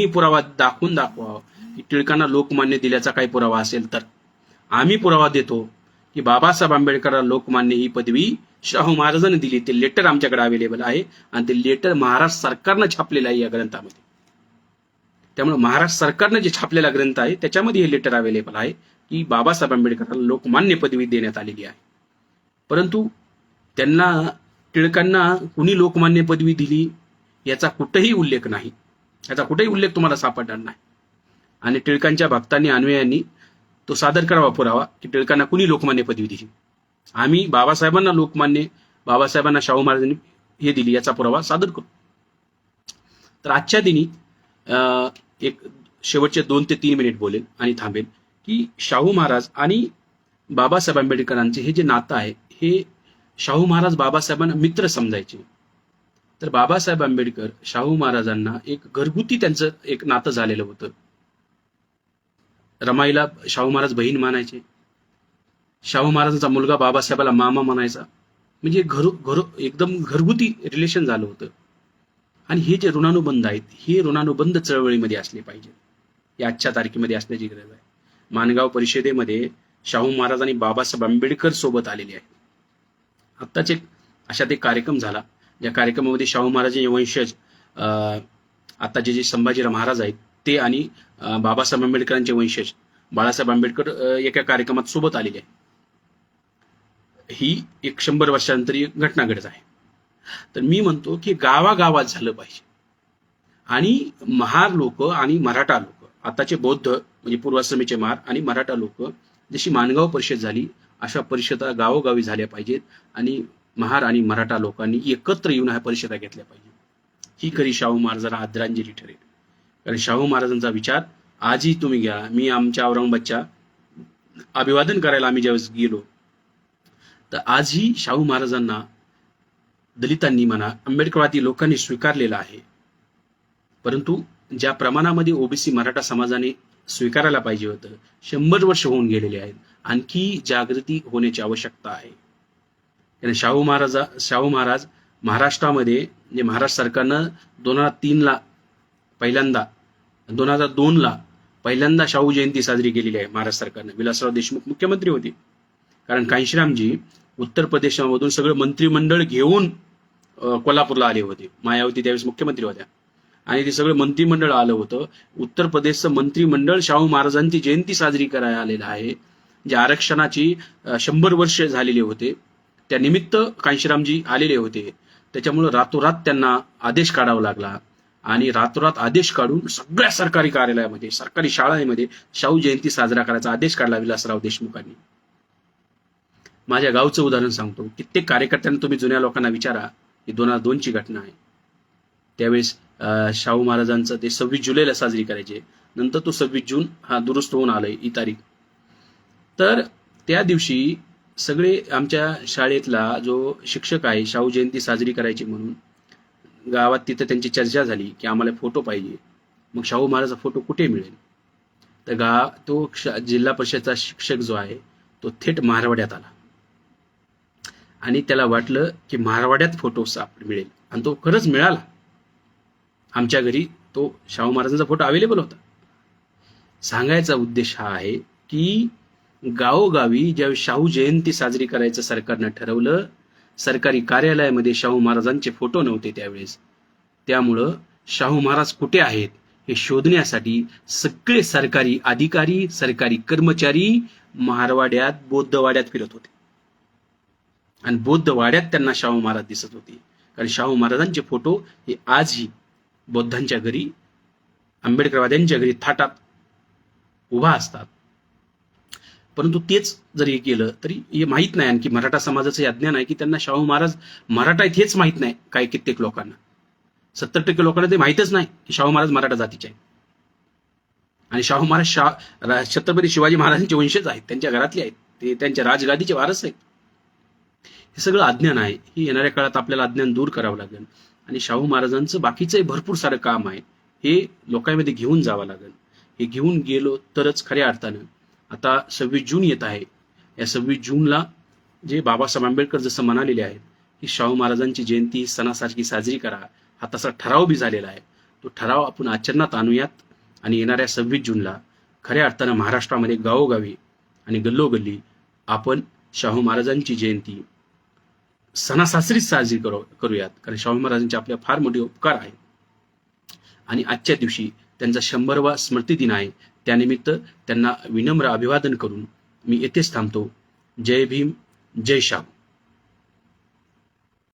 पुरावा दाखवून दाखवावा की टिळकांना लोकमान्य दिल्याचा काही पुरावा असेल तर आम्ही पुरावा देतो की बाबासाहेब आंबेडकरांना लोकमान्य ही पदवी शाहू महाराजांनी दिली. ते लेटर आमच्याकडे अवेलेबल आहे आणि ते लेटर महाराष्ट्र सरकारनं छापलेलं आहे या ग्रंथामध्ये. त्यामुळे महाराष्ट्र सरकारनं जे छापलेला ग्रंथ आहे त्याच्यामध्ये हे लेटर अवेलेबल आहे की बाबासाहेब आंबेडकरांना लोकमान्य पदवी देण्यात आलेली आहे. परंतु त्यांना टिळकांना कुणी लोकमान्य पदवी दिली याचा कुठेही उल्लेख नाही. याचा कुठेही उल्लेख तुम्हाला सापडणार नाही. आणि टिळकांच्या भक्तांनी अन्वयांनी तो सादर करावा पुरावा की टिळकांना कुणी लोकमान्य पदवी दिली. आम्ही बाबासाहेबांना शाहू महाराजांनी हे दिली याचा पुरावा सादर करू. तर आजच्या दिनी एक शेवटचे 2 ते 3 मिनिट बोलेल आणि थांबेल की शाहू महाराज आणि बाबासाहेब आंबेडकरांचे हे जे नातं आहे, हे शाहू महाराज बाबासाहेबांना मित्र समजायचे. तर बाबासाहेब आंबेडकर शाहू महाराजांना एक घरगुती त्यांचं एक नातं झालेलं होतं. रमाईला शाहू महाराज बहीण मानायचे. शाहू महाराजांचा मुलगा बाबासाहेबाला मामा म्हणायचा. म्हणजे एकदम घरगुती रिलेशन झालं होतं. आणि हे जे ऋणानुबंध आहेत, हे ऋणानुबंध चळवळीमध्ये असले पाहिजे. हे आजच्या तारखेमध्ये असण्याची गरज आहे. माणगाव परिषदेमध्ये शाहू महाराज आणि बाबासाहेब आंबेडकर सोबत आलेले आहेत. आत्ताच एक अशात एक कार्यक्रम झाला, ज्या कार्यक्रमामध्ये शाहू महाराजांचे वंशज आताचे जे संभाजीराव महाराज आहेत ते आणि बाबासाहेब आंबेडकरांचे वंशज बाळासाहेब आंबेडकर एका कार्यक्रमात सोबत आलेले आहे. ही एक 100 वर्षानंतर एक घटना घडत आहे. तर मी म्हणतो की गावागावात झालं पाहिजे. आणि महार लोक आणि मराठा लोक, आताचे बौद्ध म्हणजे पूर्वाश्रमीचे महार आणि मराठा लोक, जशी माणगाव परिषद झाली अशा परिषदा गावोगावी झाल्या पाहिजेत. आणि महार आणि मराठा लोकांनी एकत्र येऊन ह्या परिषदा घेतल्या पाहिजे. ही खरी शाहू महाराजांना आदरांजली ठरेल. कारण शाहू महाराजांचा विचार आजही तुम्ही घ्या. मी आमच्या औरंगाबादच्या अभिवादन करायला आम्ही ज्यावेळेस गेलो, तर आजही शाहू महाराजांना दलितांनी म्हणा आंबेडकरवादी लोकांनी स्वीकारलेला आहे. परंतु ज्या प्रमाणामध्ये ओबीसी मराठा समाजाने स्वीकारायला पाहिजे होतं, 100 वर्ष होऊन गेलेले आहेत. आणखी जागृती होण्याची आवश्यकता आहे. कारण शाहू महाराज महाराष्ट्रामध्ये म्हणजे महाराष्ट्र सरकारनं 2003ला पहिल्यांदा, 2002ला पहिल्यांदा शाहू जयंती साजरी केलेली आहे महाराष्ट्र सरकारनं. विलासराव देशमुख मुख्यमंत्री होते. कारण कांशीरामजी उत्तर प्रदेशामधून सगळं मंत्रिमंडळ घेऊन कोल्हापूरला आले होते. मायावती त्यावेळेस मुख्यमंत्री होत्या आणि ते सगळं मंत्रिमंडळ आलं होतं. उत्तर प्रदेशचं मंत्रिमंडळ शाहू महाराजांची जयंती साजरी करायला आलेलं आहे. जे आरक्षणाची 100 वर्ष झालेले होते, त्या निमित्त कांशीरामजी आलेले होते. त्याच्यामुळे रातोरात त्यांना आदेश काढावा लागला आणि रातोरात आदेश काढून सगळ्या सरकारी कार्यालयामध्ये, सरकारी शाळांमध्ये शाहू जयंती साजरा करायचा आदेश काढला विलासराव देशमुखांनी. माझ्या गावचं उदाहरण सांगतो. कित्येक कार्यकर्त्यांना तुम्ही जुन्या लोकांना विचारा, ही 2002ची घटना आहे. त्यावेळेस शाहू महाराजांचं ते 26 जुलैला साजरी करायचे. नंतर तो 26 जून हा दुरुस्त होऊन आलाय ही तारीख. तर त्या दिवशी सगळे आमच्या शाळेतला जो शिक्षक आहे, शाहू जयंती साजरी करायची म्हणून गावात तिथं त्यांची चर्चा झाली की आम्हाला फोटो पाहिजे. मग शाहू महाराजचा फोटो कुठे मिळेल? तर तो जिल्हा परिषदचा शिक्षक जो आहे तो थेट मारवाड्यात आला आणि त्याला वाटलं की मारवाड्यात फोटो मिळेल आणि तो खरंच मिळाला. आमच्या घरी तो शाहू महाराजांचा फोटो अवेलेबल होता. सांगायचा उद्देश हा आहे की गावोगावी ज्यावेळी शाहू जयंती साजरी करायचं सरकारनं ठरवलं, सरकारी कार्यालयामध्ये शाहू महाराजांचे फोटो नव्हते त्यावेळेस. त्यामुळं शाहू महाराज कुठे आहेत हे शोधण्यासाठी सगळे सरकारी अधिकारी, सरकारी कर्मचारी मारवाड्यात, बौद्धवाड्यात फिरत होते. आणि बौद्धवाड्यात त्यांना शाहू महाराज दिसत होते. कारण शाहू महाराजांचे फोटो हे आजही बौद्धांच्या घरी, आंबेडकरवाद्यांच्या घरी थाटात उभा असतात. परंतु तेच जरी केलं तरी हे माहीत नाही, आणखी मराठा समाजाचं अज्ञान आहे की त्यांना शाहू महाराज मराठा आहेत हेच माहीत नाही. काय कित्येक लोकांना, 70% लोकांना ते माहीतच नाही की शाहू महाराज मराठा जातीचे आहेत. आणि शाहू महाराज छत्रपती शिवाजी महाराजांचे वंशज आहेत, त्यांच्या घरातले आहेत, ते त्यांच्या राजगादीचे वारस आहेत. हे सगळं अज्ञान आहे. हे येणाऱ्या काळात आपल्याला अज्ञान दूर करावं लागेल. आणि शाहू महाराजांचं बाकीचंही भरपूर सारं काम आहे, हे लोकांमध्ये घेऊन जावं लागेल. हे घेऊन गेलो तरच खऱ्या अर्थानं, आता 26 जून येत आहे, या 26 जूनला जे बाबासाहेब आंबेडकर जसं म्हणालेले आहेत की शाहू महाराजांची जयंती सणासारखी साजरी करा, हा तसा ठराव बी झालेला आहे. तो ठराव आपण आचरणात आणूयात आणि येणाऱ्या 26 जूनला खऱ्या अर्थानं महाराष्ट्रामध्ये गावोगावी आणि गल्लोगल्ली आपण शाहू महाराजांची जयंती सणासासरीच साजरी करूयात. कारण शाहू महाराजांचे आपल्या फार मोठे उपकार आहेत. आणि आजच्या दिवशी त्यांचा 100वा स्मृती दिन आहे. त्यानिमित्त त्यांना विनम्र अभिवादन करून मी येथेच थांबतो. जय भीम, जय शाहू.